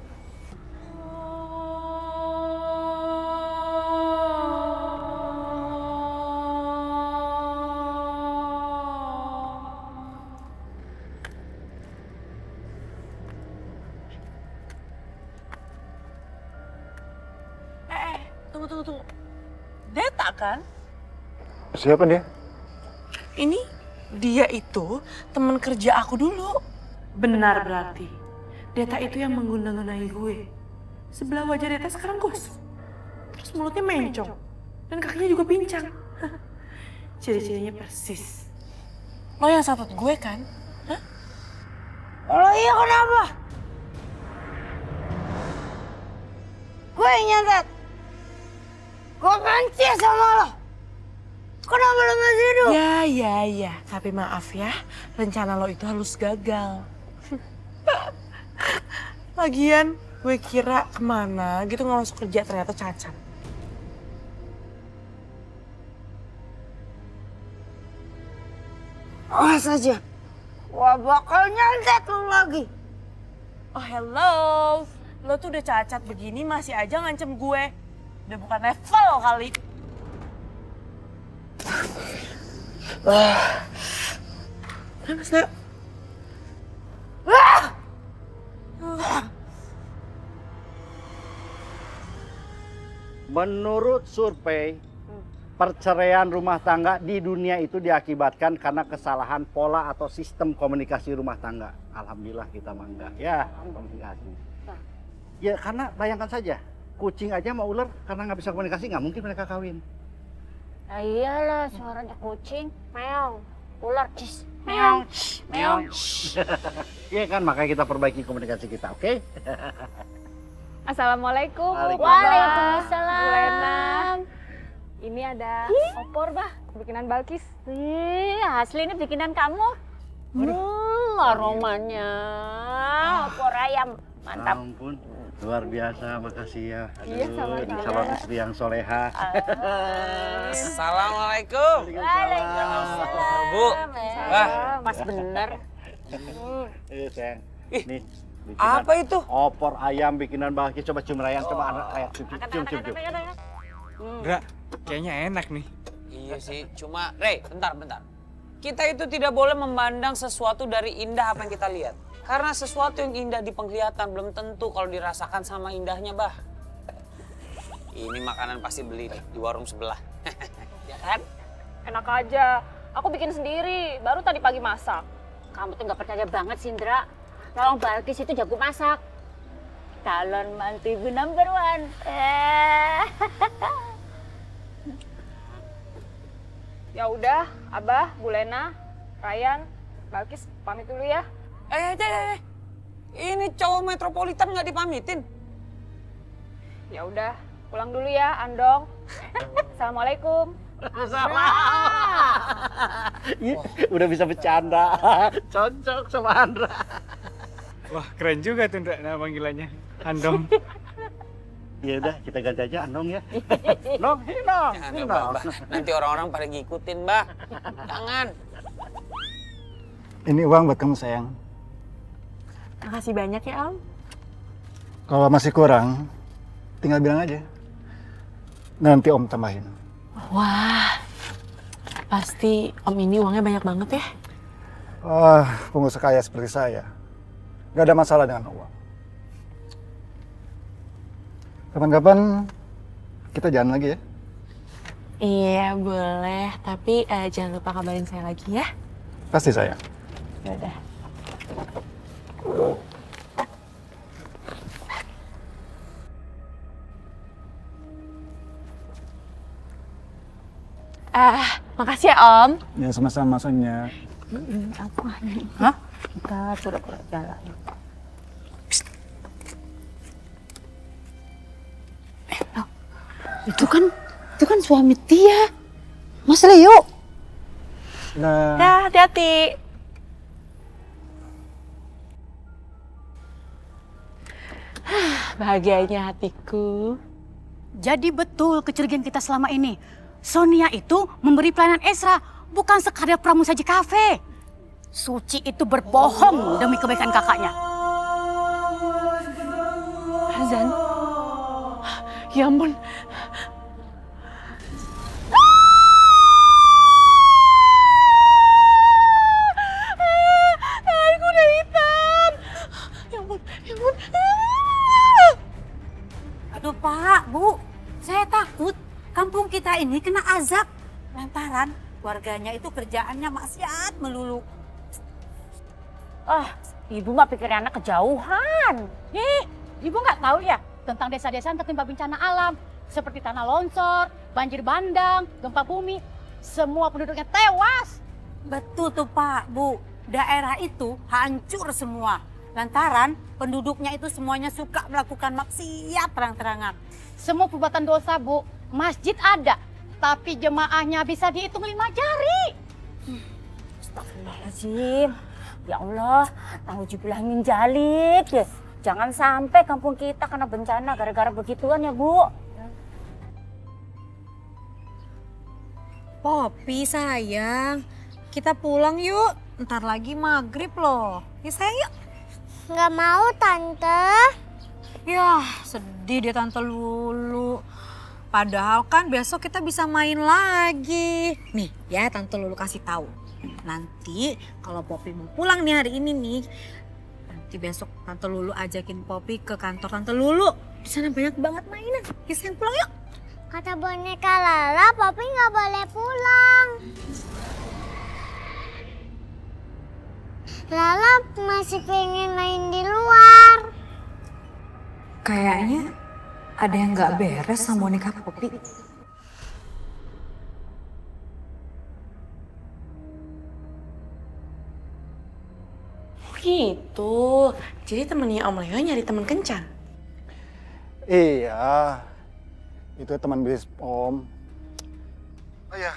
Tunggu. Deta kan? Siapa dia? Ini dia itu teman kerja aku dulu. Benar berarti. Deta itu yang mengguna-gunai gue. Sebelah wajah Deta sekarang gosong. Terus mulutnya mencong. Dan kakinya juga pincang. Ciri-cirinya persis. Lo yang satut gue kan? Hah? Kalau iya kenapa? Gue yang nyantet. Gue benci sama lo. Kenapa lo masih hidup? Ya. Tapi maaf ya, rencana lo itu harus gagal. Lagian, gue kira kemana gitu nggak masuk kerja, ternyata cacat. Awas aja. Gua bakal nyantet lo lagi. Oh hello, lo tuh udah cacat begini masih aja ngancem gue. Udah bukan level kali. Panas nak? Menurut survei, perceraian rumah tangga di dunia itu diakibatkan karena kesalahan pola atau sistem komunikasi rumah tangga. Alhamdulillah kita mah enggak. Ya, komunikasi. Ya karena bayangkan saja, kucing aja sama ular karena nggak bisa komunikasi nggak mungkin mereka kawin. Ya iyalah, suaranya kucing, meong, ular, cis, meong, meong. Iya kan, makanya kita perbaiki komunikasi kita, oke? Assalamualaikum. Waalaikumsalam. Bulena. Ini ada opor, Bah. Bikinan Balkis. Asli ini bikinan kamu. Aromanya. Opor ayam. Mantap. Ampun, luar biasa, makasih ya. Aduh, Iya, sama-sama. calon istri yang soleha. Assalamualaikum. Waalaikumsalam. Bu. Wah. Pas bener. Sayang. Ih, nih. apa itu? Opor ayam bikinan Balkis. Coba cium Rayan, coba ayak cium. Dra, kayaknya enak nih. Iya sih, cuma Rey, bentar. Kita itu tidak boleh memandang sesuatu dari indah apa yang kita lihat. Karena sesuatu yang indah di penglihatan belum tentu kalau dirasakan sama indahnya, Bah. Ini makanan pasti beli di warung sebelah. Ya kan? Enak aja. Aku bikin sendiri. Baru tadi pagi masak. Kamu tuh nggak percaya banget, Sindra. Tolong Balkis itu jago masak. Calon mantu ibu number one. Ya udah, Abah, Bulena, Ryan, Balkis pamit dulu ya. Ini cowok metropolitan nggak dipamitin. Ya udah, pulang dulu ya, Andong. Assalamualaikum. Udah bisa bercanda. Cocok sama Andra. Wah, keren juga tuh Ndra, nama panggilannya. Andong. Ya udah, kita ganti aja Andong ya. Nong. Jangan, Bah. Nanti orang-orang pada ngikutin, Bah. Jangan. Ini uang buat kamu sayang. Makasih banyak ya, Om. Kalau masih kurang, tinggal bilang aja. Nanti Om tambahin. Wah, pasti Om ini uangnya banyak banget ya? Pengusaha kaya seperti saya, nggak ada masalah dengan uang. Kapan-kapan kita jalan lagi ya? Iya, boleh. Tapi jangan lupa kabarin saya lagi ya. Pasti sayang. Ya udah. Makasih ya Om. Ya sama-sama Sonya. Apa nih? Hah? Kita pura-pura jalan. Itu kan suami Tia. Mas Leo. Nah. Dah, hati-hati. Bahagianya hatiku. Jadi betul kecurigaan kita selama ini. Sonia itu memberi pelayanan Esra, bukan sekadar pramusaji kafe. Suci itu berbohong demi kebaikan kakaknya. Hazan. Ya ampun. Aku udah hitam. Ya ampun. Aduh Pak, Bu, saya takut kampung kita ini kena azab. Lantaran warganya itu kerjaannya maksiat melulu. Ibu mah pikirnya anak kejauhan. Ibu nggak tahu ya tentang desa-desa yang tertimpa bencana alam. Seperti tanah longsor, banjir bandang, gempa bumi. Semua penduduknya tewas. Betul tuh Pak, Bu. Daerah itu hancur semua. Lantaran penduduknya itu semuanya suka melakukan maksiat terang-terangan. Semua perbuatan dosa, Bu. Masjid ada, tapi jemaahnya bisa dihitung 5 jari. Astagfirullahaladzim. Ya Allah, nauzubillah min dzalik. Jangan sampai kampung kita kena bencana gara-gara begituan ya, Bu. Popi sayang, kita pulang yuk. Ntar lagi maghrib loh. Ya sayang yuk. Nggak mau, Tante. Yah, sedih deh Tante Lulu. Padahal kan besok kita bisa main lagi. Nih ya, Tante Lulu kasih tahu. Nanti kalau Popi mau pulang nih hari ini nih, nanti besok Tante Lulu ajakin Popi ke kantor Tante Lulu. Di sana banyak banget mainan. Ya sayang, pulang yuk. Kata boneka Lala, Popi nggak boleh pulang. Lala masih pengen main di luar. Kayaknya ada yang nggak beres sama boneka Popi. Gitu. Jadi temennya Om Leo nyari temen kencan? Iya, itu teman bisnis Om. Oh iya,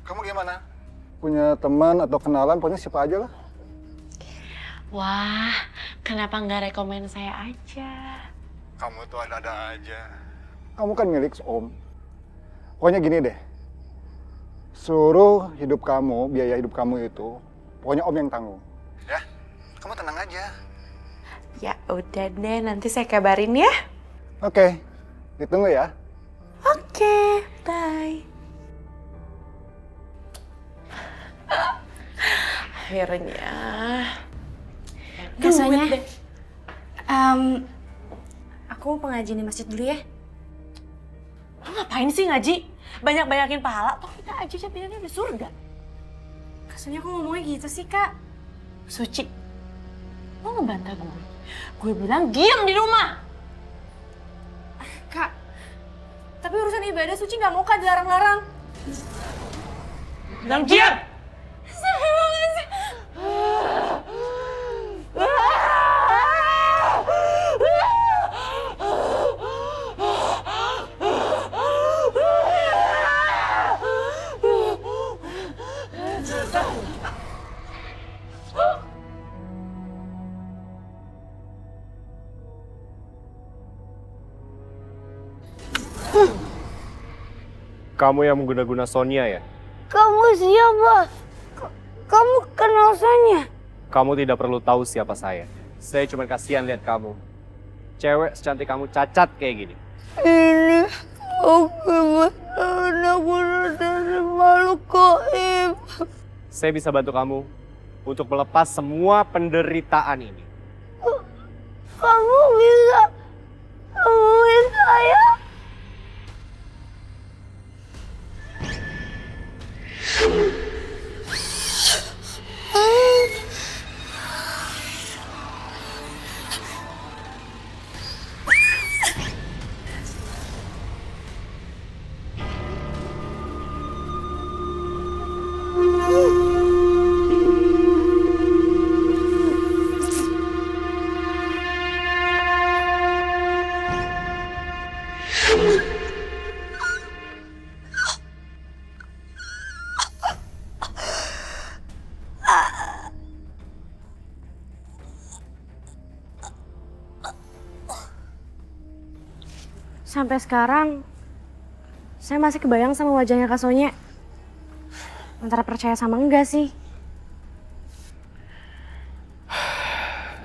kamu gimana? Punya teman atau kenalan, pokoknya siapa aja lah. Wah, kenapa nggak rekomen saya aja? Kamu tuh ada-ada aja. Kamu kan milik Om. Pokoknya gini deh, seluruh hidup kamu, biaya hidup kamu itu, pokoknya Om yang tanggung. Ya, kamu tenang aja. Ya udah deh, nanti saya kabarin ya. Oke, ditunggu ya. Oke, bye. Akhirnya. Kak Sonya, deh. aku pengaji di masjid dulu ya. Lo ngapain sih ngaji? Banyak-banyakin pahala, toh kita aja jadinya di surga. Kak Sonya, kok ngomongnya gitu sih, Kak? Suci, lo ngebantah gue. Gue bilang diam di rumah. Kak, tapi urusan ibadah Suci nggak mau Kak dilarang-larang. Bilang diam! Sampai banget sih. Kamu yang mengguna-guna Sonia ya? Kamu siapa? Kamu kenal Sonia? Kamu tidak perlu tahu siapa saya. Saya cuma kasihan lihat kamu. Cewek secantik kamu cacat kayak gini. Ini aku anak dari makhluk gaib. Saya bisa bantu kamu untuk melepas semua penderitaan ini. Kamu bisa sembuhin saya? Sampai sekarang, saya masih kebayang sama wajahnya Kak Sonya. Antara percaya sama enggak sih.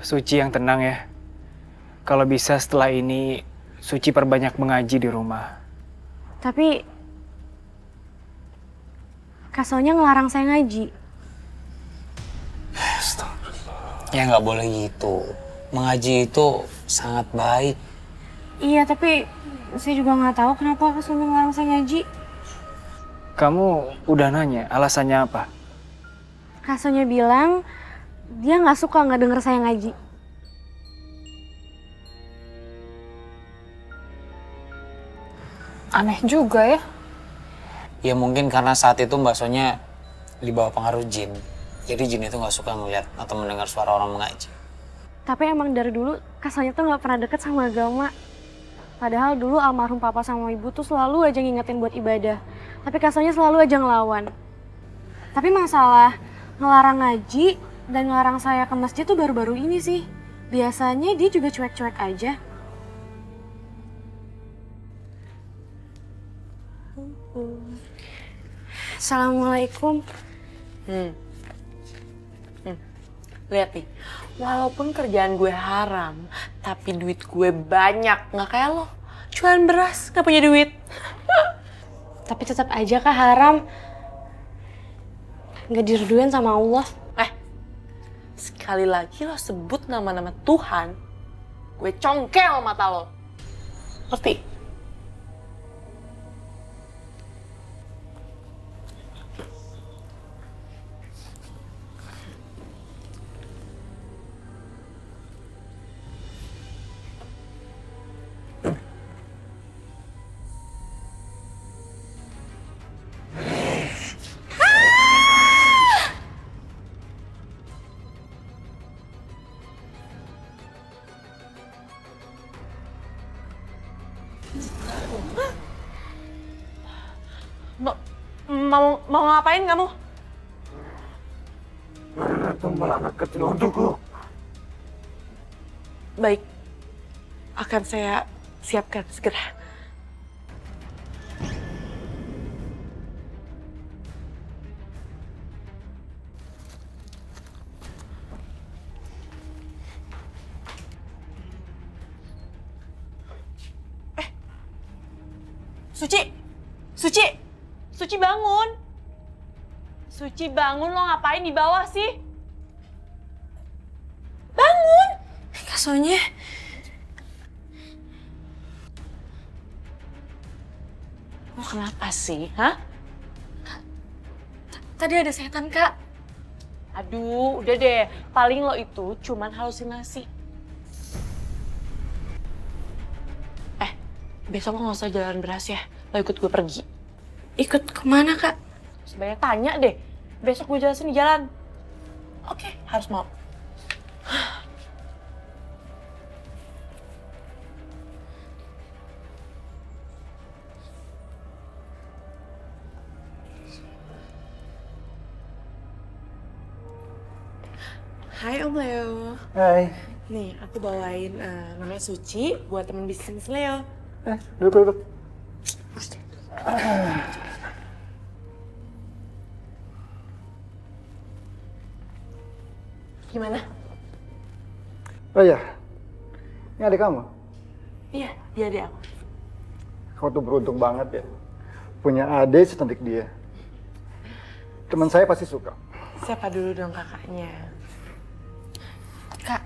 Suci yang tenang ya. Kalau bisa setelah ini, Suci perbanyak mengaji di rumah. Tapi, Kak Sonya ngelarang saya ngaji. Ya nggak boleh gitu. Mengaji itu sangat baik. Iya, tapi saya juga nggak tahu kenapa Kak Sonya ngelarang saya ngaji. Kamu udah nanya alasannya apa? Kak Sonya bilang, dia nggak suka nggak denger saya ngaji. Aneh juga ya. Ya mungkin karena saat itu Mbak Sonya di bawah pengaruh jin. Jadi jin itu nggak suka ngeliat atau mendengar suara orang mengaji. Tapi emang dari dulu Kak Sonia tuh nggak pernah deket sama agama. Padahal dulu almarhum papa sama ibu tuh selalu aja ngingetin buat ibadah. Tapi Kak Sonia selalu aja ngelawan. Tapi masalah ngelarang ngaji dan ngelarang saya ke masjid tuh baru-baru ini sih. Biasanya dia juga cuek-cuek aja. Assalamualaikum. Lihat nih, walaupun kerjaan gue haram, tapi duit gue banyak. Nggak kayak lo, jualan beras, nggak punya duit. Tapi tetap aja Kak haram. Nggak direduin sama Allah. Sekali lagi lo sebut nama-nama Tuhan, gue congkel mata lo. Ngerti? Mau ngapain kamu? Melangkah telunjukku. Baik, akan saya siapkan segera. Suci bangun. Suci bangun, lo ngapain di bawah sih? Bangun! Kak Sonia. Lo kenapa sih, hah? Tadi ada setan, Kak. Aduh, udah deh. Paling lo itu cuman halusinasi. Besok lo gak usah jalan beras ya. Lo ikut gue pergi. Ikut kemana, Kak? Sebanyak tanya deh. Besok gue jelasin di jalan. Oke, harus mau. Hai Om Leo. Hai. Nih, aku bawain namanya Suci buat temen bisnis Leo. Duduk. Gimana? Oh iya, ini adik kamu? Iya, dia adik aku. Kamu tuh beruntung banget ya, punya adik secantik dia. Teman saya pasti suka. Siapa dulu dong kakaknya? Kak,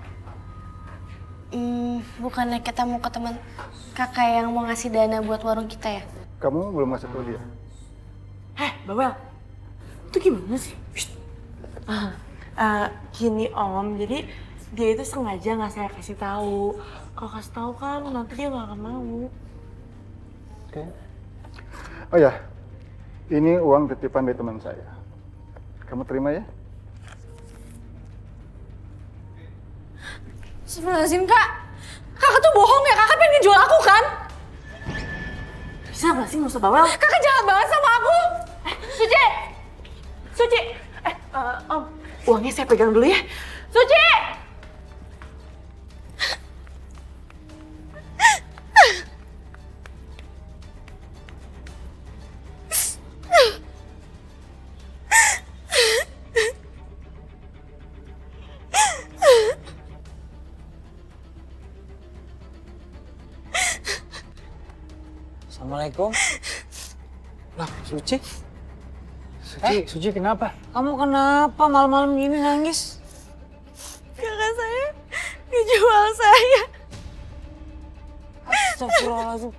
bukannya kita mau ke teman kakak yang mau ngasih dana buat warung kita ya? Kamu belum masuk tahu dia? Bawel, itu gimana sih? Gini Om, jadi dia itu sengaja nggak saya kasih tahu. Kalau kasih tahu kan nanti dia nggak akan mau. Oke. Oh ya, ini uang titipan dari teman saya. Kamu terima ya? Astagfirullahaladzim, Kak. Kakak tuh bohong ya, kakak pengen jual aku kan? Bisa nggak sih nggak usah bawel? Kakak jahat banget sama aku. Suci! Om, uangnya saya pegang dulu ya. Suci! Assalamualaikum. Lah, Suci? Suci kenapa? Kamu kenapa malam-malam gini nangis? Kakak saya dijual saya. Astagfirullahaladzim.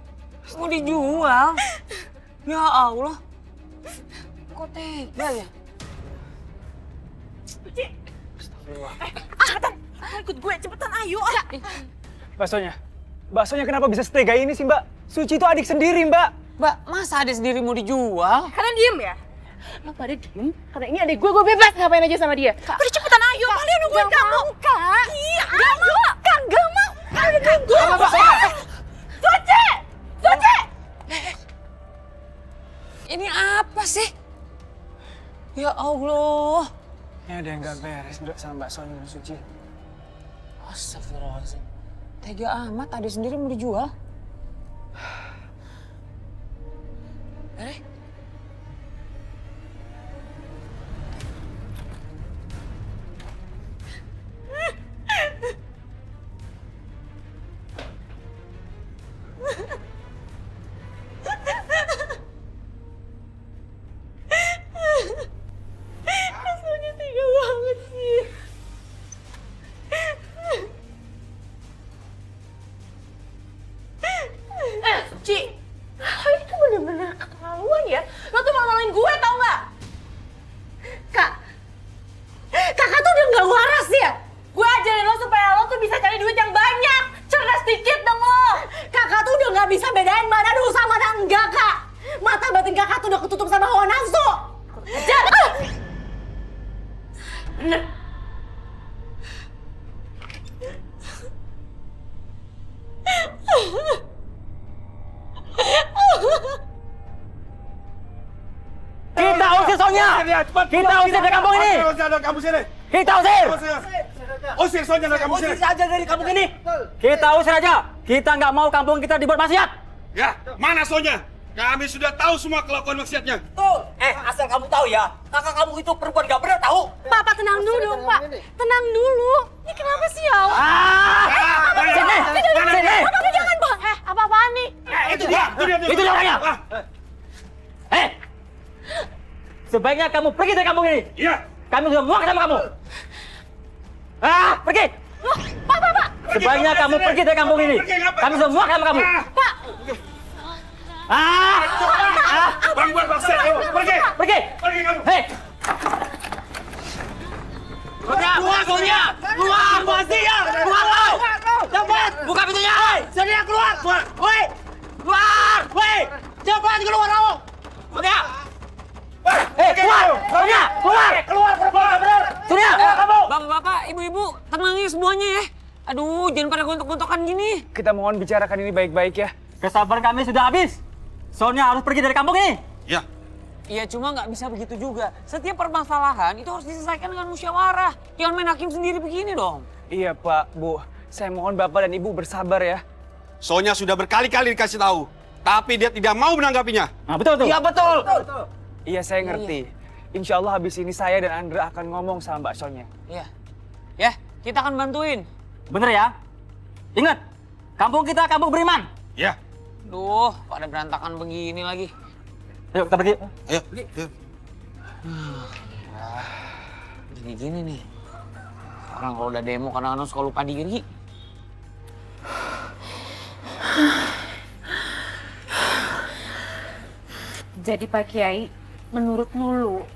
Mau dijual? Ya Allah. Kok tega ya? Suci! Astagfirullah. Cepetan! Ikut gue, cepetan ayo! Baksonya kenapa bisa setega ini sih, Mbak? Suci itu adik sendiri, Mbak. Mbak, masa adik sendiri mau dijual? Kalian diem ya? Lo pada diem? Karena ini adik gue bebas ngapain aja sama dia. Udah cepetan ayo, kalian nungguin kamu. Kak, iya, ayo. Ya Allah. Ini ada yang gak beres Ndra sama Mbak Sonia dan Suci. Astagfirullahaladzim. Tega amat, adik sendiri mau dijual. Rasanya tega banget sih. Suci, lo itu bener-bener keterlaluan ya. Lo tuh malah-malain gue, tau nggak? Kakak tuh udah nggak waras ya. Gue ajarin lo supaya lo tuh bisa cari duit yang banyak. Cerdas dikit dong lo. Kakak tuh udah nggak bisa bedain mana dosa mana enggak, Kak. Mata batin kakak tuh udah ketutup sama hawa nafsu. Bener. Kita usir Sonia! Kita usir dari kampung ini! Kita usir! Usir Sonia dari kampung sini! Usir saja dari kampung ini! Kita usir aja! Kita nggak mau kampung kita dibuat maksiat! Ya, mana Sonia? Kami sudah tahu semua kelakuan maksiatnya. Tuh, asal kamu tahu ya, kakak kamu itu perempuan gak benar tahu. Papa tenang dulu, Pak. Tenang dulu. Ini kenapa sih ya? Sini! Papa jangan, Pak. Apa-apaan nih? Itu dia! Itu dia orangnya! Sebaiknya kamu pergi dari kampung ini. Iya. Kami sudah muak sama kamu. Pergi! Pak. Sebaiknya kamu pergi dari kampung ini. Kami sudah muak sama kamu. Pak. Bang buat paksa kamu. Pergi. Pergi kamu. Hei. Keluar, Sonia! Keluar, Sonia! Keluar kau! Cepat! Buka pintunya! Sonia, keluar! Woi! Keluar! Woi! Cepat keluar kamu! Sonia! Keluar! Sonia! Keluar! Keluar! Sonia! Bapak-bapak, ibu-ibu, tenangin semuanya ya. Aduh, jangan pada gontok-gontokan gini. Kita mohon bicarakan ini baik-baik ya. Kesabaran kami sudah habis. Sonia harus pergi dari kampung ini. Ya. Iya, cuma nggak bisa begitu juga. Setiap permasalahan itu harus diselesaikan dengan musyawarah. Jangan main hakim sendiri begini dong. Iya Pak, Bu. Saya mohon Bapak dan Ibu bersabar ya. Sonia sudah berkali-kali dikasih tahu, tapi dia tidak mau menanggapinya. Nah, betul tuh. Iya, betul. Iya, saya ngerti. Insya Allah habis ini saya dan Andra akan ngomong sama Mbak Sonia. Iya. Ya, kita akan bantuin. Bener ya? Ingat, kampung kita kampung beriman. Ya. Duh, pada berantakan begini lagi. Ayo kita pergi. Ayo. Jadi gini nih. Orang kalau udah demo kadang-kadang suka lupa diri. Jadi Pak Kiai, menurut Nulu,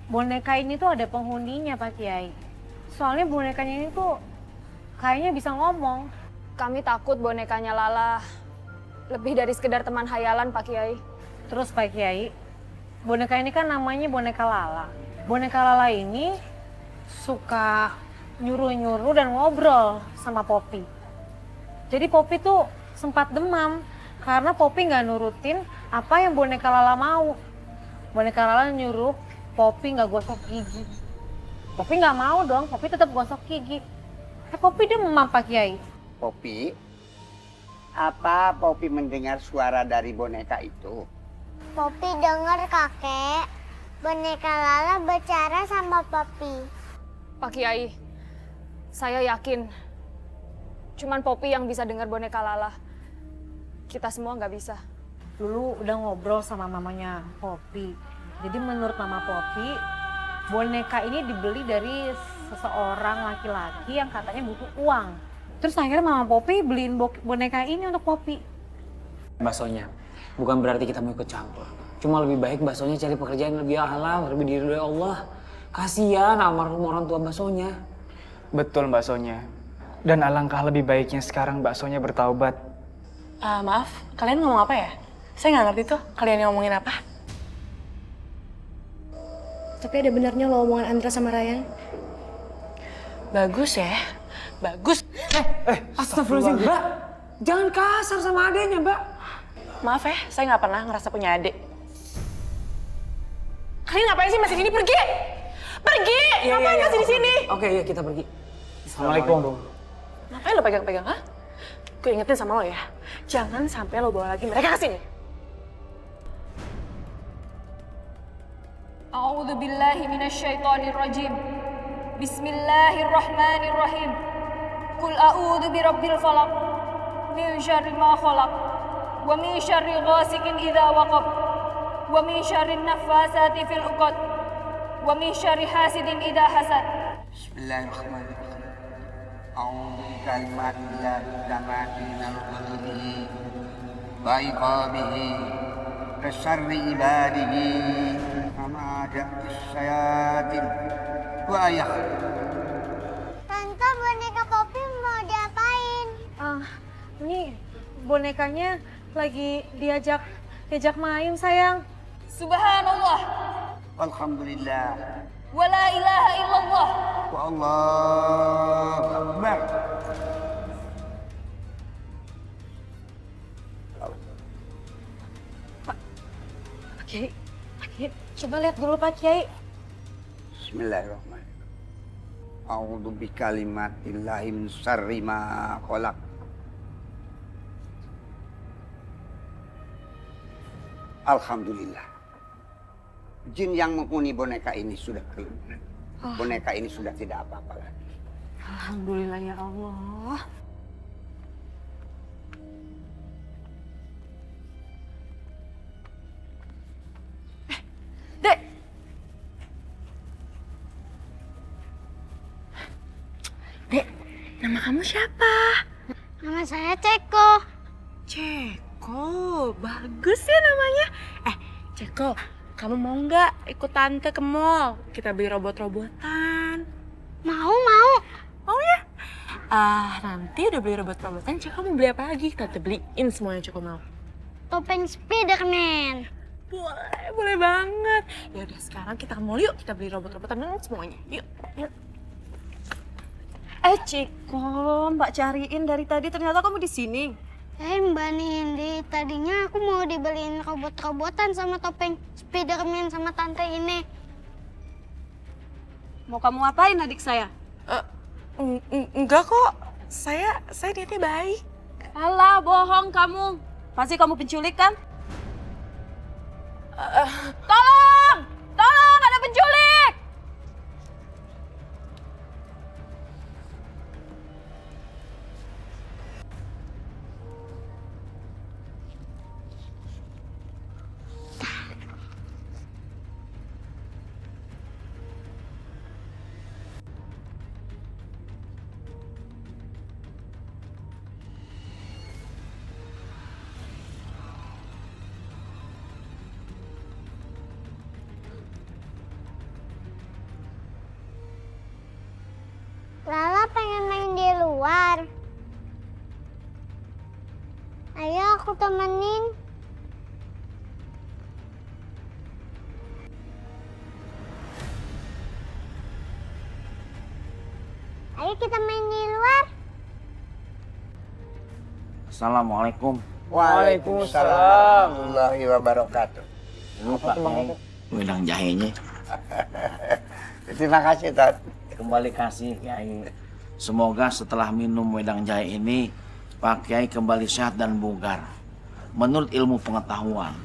boneka ini tuh ada penghuninya Pak Kiai. Soalnya bonekanya ini tuh kayaknya bisa ngomong. Kami takut bonekanya Lala lebih dari sekedar teman hayalan, Pak Kiai. Terus Pak Kiai, boneka ini kan namanya boneka Lala. Boneka Lala ini suka nyuruh-nyuruh dan ngobrol sama Poppy. Jadi Poppy tuh sempat demam karena Poppy nggak nurutin apa yang boneka Lala mau. Boneka Lala nyuruh Poppy nggak gosok gigi. Poppy nggak mau dong, Poppy tetap gosok gigi. Poppy demam Pak Kiai. Poppy, apa Poppy mendengar suara dari boneka itu? Poppy dengar kakek, boneka Lala bicara sama Poppy. Pak Kiai, saya yakin cuman Poppy yang bisa dengar boneka Lala. Kita semua nggak bisa. Dulu udah ngobrol sama mamanya Poppy. Jadi menurut mama Poppy, boneka ini dibeli dari seseorang laki-laki yang katanya butuh uang. Terus akhirnya mama Poppy beliin boneka ini untuk Poppy. Mbak Sonia, bukan berarti kita mau ikut campur. Cuma lebih baik Mbak Sonia cari pekerjaan yang lebih halal, lebih diridhoi Allah. Kasihan almarhum orang tua Mbak Sonia. Betul Mbak Sonia. Dan alangkah lebih baiknya sekarang Mbak Sonia bertaubat. Maaf, kalian ngomong apa ya? Saya nggak ngerti tuh, kalian ngomongin apa? Tapi ada benarnya lo omongan Andra sama Ryan. Bagus ya, bagus. Astagfirullahaladzim, Mbak. Jangan kasar sama adeknya, Mbak. Maaf ya, saya nggak pernah ngerasa punya adik. Kalian ngapain sih masih di sini? Pergi! Pergi! Ngapain masih di sini? Oke, yuk kita pergi. Assalamualaikum. Ngapain lo pegang-pegang, ha? Gue ingetin sama lo ya, jangan sampai lo bawa lagi mereka ke sini. A'udzu billahi minasyaitonir rajim. Bismillahirrahmanirrahim. Qul a'udzu birabbil falaq min syarri ma khalaq wa min syarri ghasikin idza waqab wa min syarri naffasati fil 'uqad wa min syarri hasidin idza hasad. Bismillahirrahmanirrahim. A'udzu bikalimatillahit tammati min syarri wa iqabihi wa syarri ibadihi kama ja'is syayatin wa ayah. Tante, boneka Poppy mau diapain? Ini bonekanya lagi diajak main, sayang. Subhanallah. Alhamdulillah. Wa la ilaha illallah. Wa Allahu Akbar. Pak Kiai, coba lihat dulu Pak Kiai. Bismillahirrahmanirrahim. A'udzu bikalimatillahi min syarri ma khalaq. Alhamdulillah. Jin yang menghuni boneka ini sudah keluar. Boneka ini sudah tidak apa-apa lagi. Alhamdulillah ya Allah. Dek! Dek, nama kamu siapa? Nama saya Ceko. Ceko, bagus ya namanya. Ceko, kamu mau nggak ikut tante ke mall? Kita beli robot-robotan. Mau. Mau ya? Nanti udah beli robot-robotan, Ceko mau beli apa lagi? Tante beliin semuanya Ceko mau. Topeng Spiderman. Boleh banget. Ya udah sekarang kita ke mall yuk, kita beli robot-robotan dan semuanya. Yuk. Ceko, Mbak cariin dari tadi, ternyata kamu di sini. Mbak Nindi, tadinya aku mau dibeliin robot-robotan sama topeng Spiderman sama tante ini. Mau kamu apain adik saya? Enggak kok, saya niatnya baik. Alah, bohong kamu. Pasti kamu penculik kan? Tolong! Tolong, ada penculik! Lala pengen main di luar. Ayo aku temenin. Ayo kita main di luar. Assalamualaikum. Waalaikumsalam warahmatullahi wabarakatuh. Ini Pak Kiai, wedang jahenya. Terima kasih, Tat. Kembali kasih Kiai. Semoga setelah minum wedang jahe ini, Pak Kiai kembali sehat dan bugar. Menurut ilmu pengetahuan,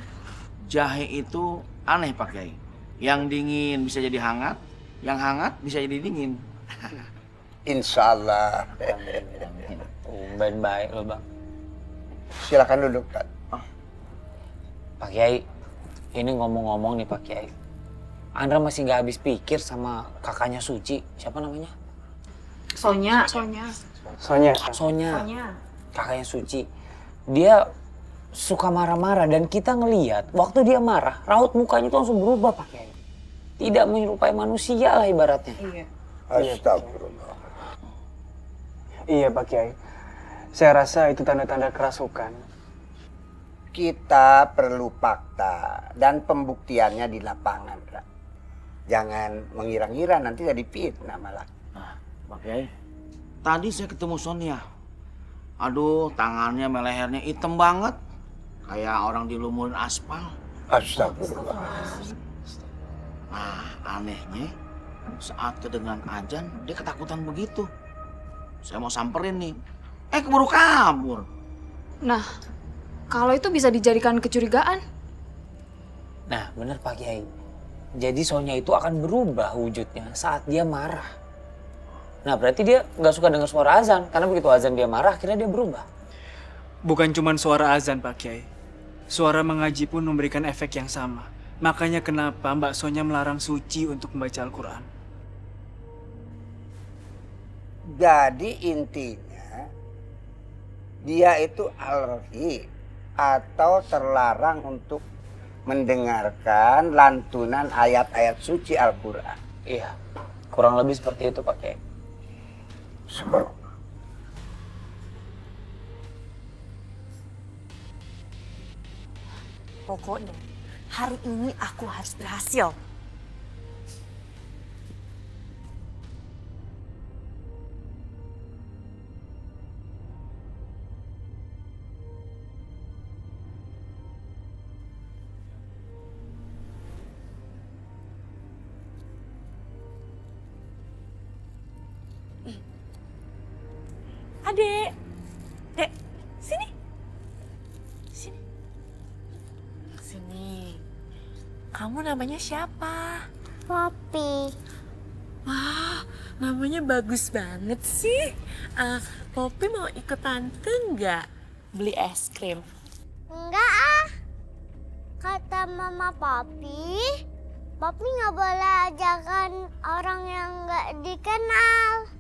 jahe itu aneh Pak Kiai. Yang dingin bisa jadi hangat, yang hangat bisa jadi dingin. Insya Allah. Baik loh Bang. Silakan duduk, Tat. Pak Kiai, ini ngomong-ngomong nih Pak Kiai. Andra masih nggak habis pikir sama kakaknya Suci. Siapa namanya? Sonya. Sonya. Kakaknya Suci. Dia suka marah-marah dan kita ngelihat waktu dia marah, raut mukanya tuh langsung berubah Pak Kiai. Tidak menyerupai manusia lah ibaratnya. Iya. Astagfirullah. Iya Pak Kiai. Saya rasa itu tanda-tanda kerasukan. Kita perlu fakta dan pembuktiannya di lapangan, Ra. Jangan mengira-ngira nanti jadi fitnah malah. Pak Kiai, tadi saya ketemu Sonia. Aduh, tangannya melehernya hitam banget. Kayak orang dilumurin aspal. Astagfirullah. Nah, anehnya saat kedengaran azan dia ketakutan begitu. Saya mau samperin nih, keburu kabur. Nah, kalau itu bisa dijadikan kecurigaan. Nah, bener Pak Kiai. Jadi Sonya itu akan berubah wujudnya saat dia marah. Nah, berarti dia nggak suka dengar suara azan. Karena begitu azan dia marah, akhirnya dia berubah. Bukan cuma suara azan, Pak Kiai. Suara mengaji pun memberikan efek yang sama. Makanya kenapa Mbak Sonya melarang Suci untuk membaca Al-Quran. Jadi intinya dia itu alergi atau terlarang untuk mendengarkan lantunan ayat-ayat suci Al-Quran. Iya, kurang lebih seperti itu Pak Kiai. Pokoknya hari ini aku harus berhasil. Adek, Dek, sini. Sini. Sini. Kamu namanya siapa? Poppy. Wah, namanya bagus banget sih. Poppy mau ikut tante nggak beli es krim? Enggak ah. Kata mama Poppy nggak boleh ajakan orang yang nggak dikenal.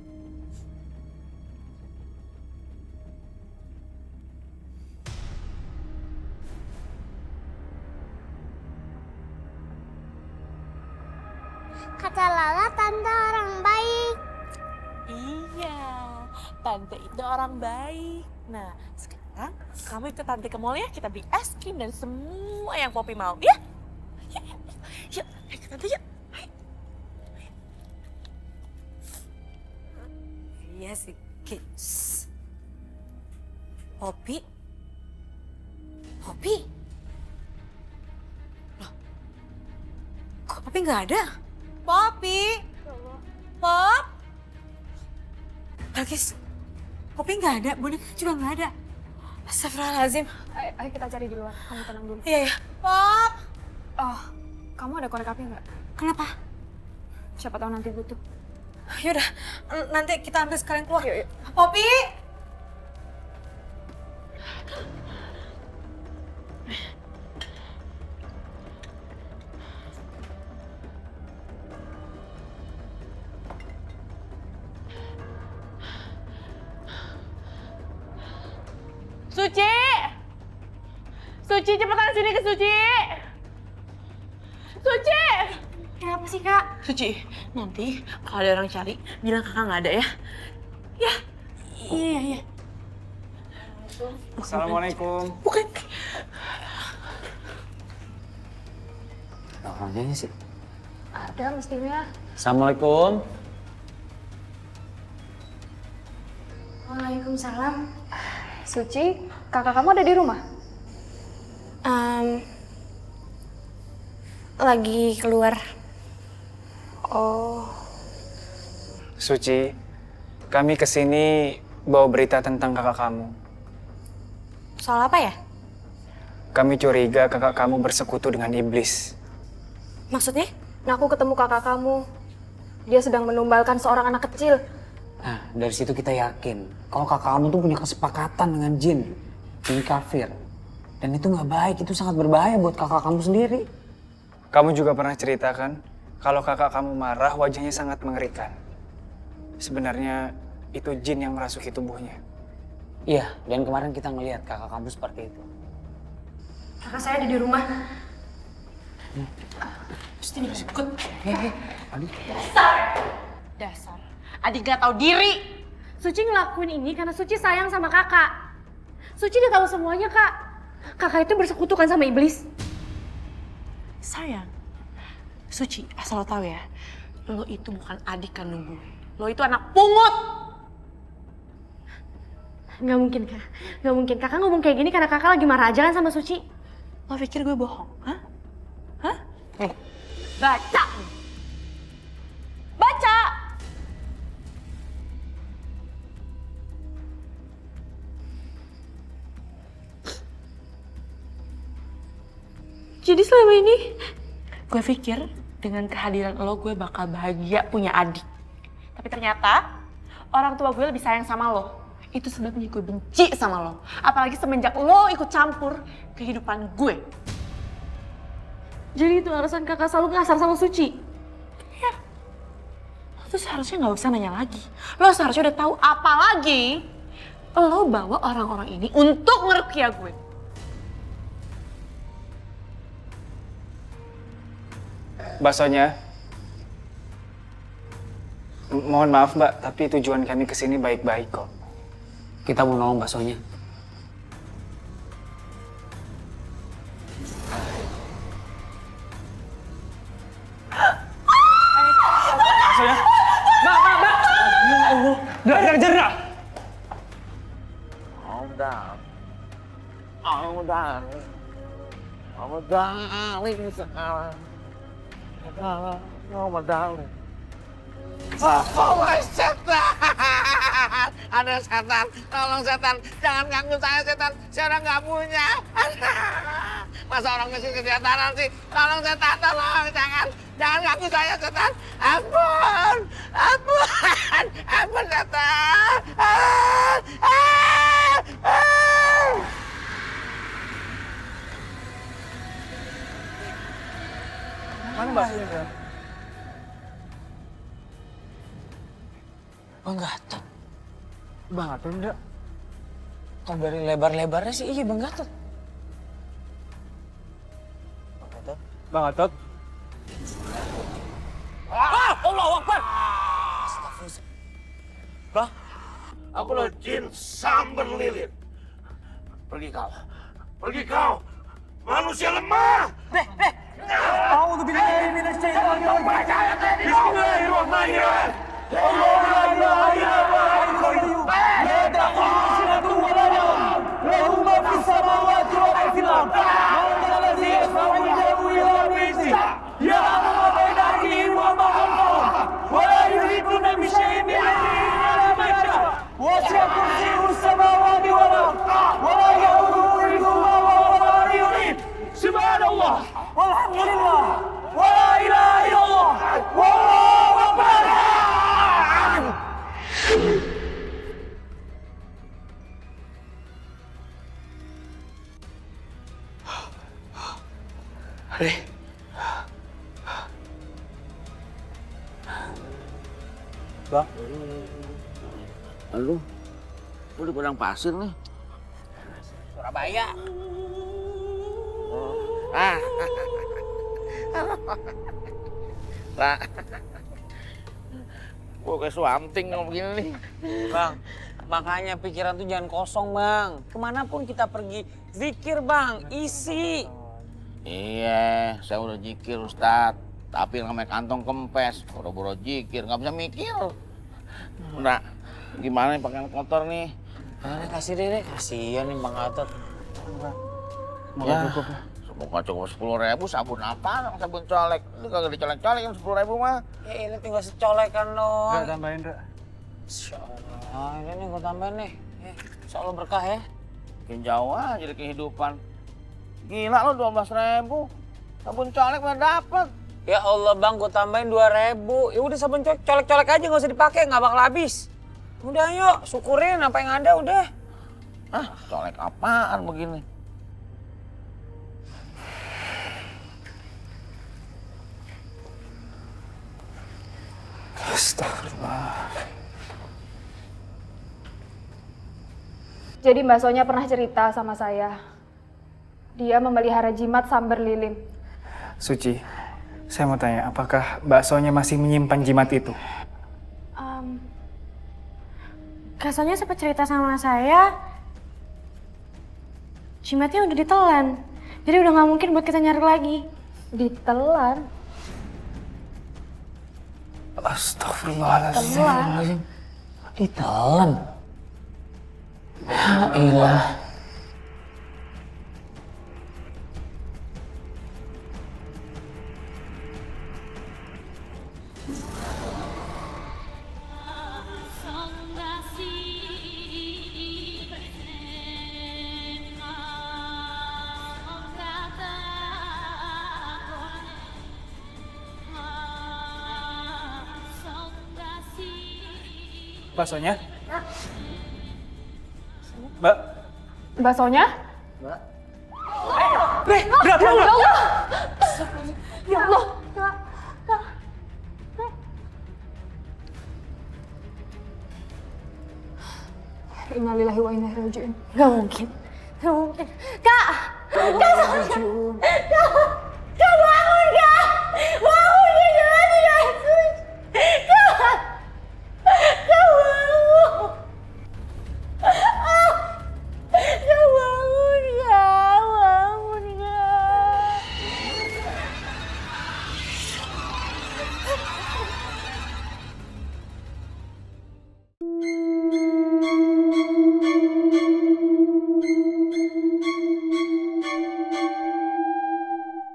Kata Lala tante orang baik. Iya, tante itu orang baik. Nah, sekarang kamu ikut tante ke mall ya, kita beli es krim dan semua yang Poppy mau, ya? Yuk, ikut tante yuk. Iya sih, kids. Poppy? Poppy? Loh, kok Poppy nggak ada? Poppy? Pop? Bagus. Poppy nggak ada, boneka juga nggak ada. Astagfirullahaladzim. Ayo kita cari di luar, kamu tenang dulu. Iya, iya. Pop! Oh, kamu ada korek api nggak? Kenapa? Siapa tahu nanti butuh. Yaudah, nanti kita ambil sekalian keluar. Yuk, yuk. Poppy! Suci! Suci, cepetan sini ke Suci! Suci! Kenapa sih, Kak? Suci, nanti kalau ada orang cari, bilang kakak nggak ada ya. Ya, iya, iya. Assalamualaikum. Bukan. Orangnya sih. Ada mestinya. Assalamualaikum. Waalaikumsalam. Suci, kakak kamu ada di rumah? Lagi keluar. Oh. Suci, kami kesini bawa berita tentang kakak kamu. Soal apa ya? Kami curiga kakak kamu bersekutu dengan iblis. Maksudnya? Nah, aku ketemu kakak kamu. Dia sedang menumbalkan seorang anak kecil. Nah, dari situ kita yakin kalau kakak kamu tuh punya kesepakatan dengan jin kafir. Dan itu nggak baik, itu sangat berbahaya buat kakak kamu sendiri. Kamu juga pernah ceritakan kalau kakak kamu marah wajahnya sangat mengerikan. Sebenarnya itu jin yang merasuki tubuhnya. Iya, dan kemarin kita ngelihat kakak kamu seperti itu. Kakak saya ada di rumah. Sini, ikut. Aduh. Dasar. Adik gak tahu diri. Suci ngelakuin ini karena Suci sayang sama kakak. Suci udah tahu semuanya, Kak. Kakak itu bersekutu kan sama iblis. Sayang. Suci, asal lo tahu ya. Lo itu bukan adik kandung gue. Lo itu anak pungut. Nggak mungkin, Kak. Nggak mungkin. Kakak ngomong kayak gini karena kakak lagi marah aja kan sama Suci. Lo pikir gue bohong? Hah? Hah? Baca! Baca! Jadi selama ini gue pikir dengan kehadiran lo gue bakal bahagia punya adik. Tapi ternyata orang tua gue lebih sayang sama lo. Itu sebabnya gue benci sama lo. Apalagi semenjak lo ikut campur kehidupan gue. Jadi itu alasan kakak selalu ngasar sama Suci? Ya. Lo seharusnya gak usah nanya lagi. Lo seharusnya udah tahu apa lagi. Lo bawa orang-orang ini untuk ngerukia gue. Baksonya. Mohon maaf Mbak, tapi tujuan kami kesini baik-baik kok. Kita mau nolong baksonya. Baksonya. Mbak. Ya Allah, gerak. darling sekarang. Oh, darling. Oh, setan! Ada setan, tolong setan, jangan ganggu saya setan, saya udah nggak punya. Masa orang miskin kejahatan sih? Tolong setan, tolong, jangan ganggu saya setan. Ampun setan. Mana baksonya? Bang Gatot. Bang Gatot enggak? Kalau dari lebar-lebarnya sih iya Bang Gatot. Bang Gatot. Allahu Akbar. Astagfirullah. Bah, aku lo jin samber lilin. Pergi kau. Manusia lemah. A'udzubillahi minasyaitonir rajim. Bismillahirrahmanirrahim. Allah la ilaha illallah al-qayyum. La ta'khudhuhu sinatun wa la nawm. Lahu ma fis samawati wa ma fil ard. Man alladhi yashfa'u 'indahu illa bi'izni. Ya'lamu ma bayna aydihim wa ma khalfahum. Wa la yuhituna bi shay'in min 'ilmihi illa ma sha'a. Wasi'a kursiyyuhu as-samawati wal ard. Wa la ya'uduhu hifdhuhuma wa huwa al-'aliyyul 'azim. Subhanallah. Walhamdulillah. Wa la ilaha illallah. Wallahu akbar. Bang. Aduh, lu di padang pasir nih. Surabaya. Lah. Gua kayak swamting kalau begini nih. Bang, makanya pikiran tuh jangan kosong Bang. Kemanapun kita pergi, zikir Bang, isi. Iya, saya udah zikir Ustadz. Tapi namanya kantong kempes, boro-boro zikir, nggak bisa mikir. Nah, gimana nih pakaian kotor nih? Kasih deh, kasihan nih Bang Gatot. Semoga cukup. Semoga cukup 10.000, sabun apa? Sabun colek. Itu kagak dicolek-colekin 10.000 mah. Ya ini tinggal secolekan dong. Enggak tambahin, Ra. Insyaallah. Ini nih gue tambahin nih. Insyaallah berkah ya. Makin jauh aja dari kehidupan. Gila lo 12.000. Sabun colek udah dapet. Ya Allah Bang, gue tambahin 2.000. Ya udah sabun colek-colek aja, nggak usah dipakai, nggak bakal habis. Udah yuk, syukurin apa yang ada udah. Ah, colek apaan begini? Astagfirullah. Jadi Mbak Sonya pernah cerita sama saya. Dia memelihara jimat sambar lilin. Suci, saya mau tanya, apakah baksonya masih menyimpan jimat itu? Kak Sonya sempat cerita sama saya, jimatnya udah ditelan. Jadi udah nggak mungkin buat kita nyari lagi. Ditelan? Astagfirullahaladzim. Ditelan? Ya ilah. Baksonya? Mbak? Baksonya? Mbak? Ya Allah! Ya Allah! Innalillahi wa inna ilaihi raji'un. Gak mungkin. Gak mungkin. Kak! Kak!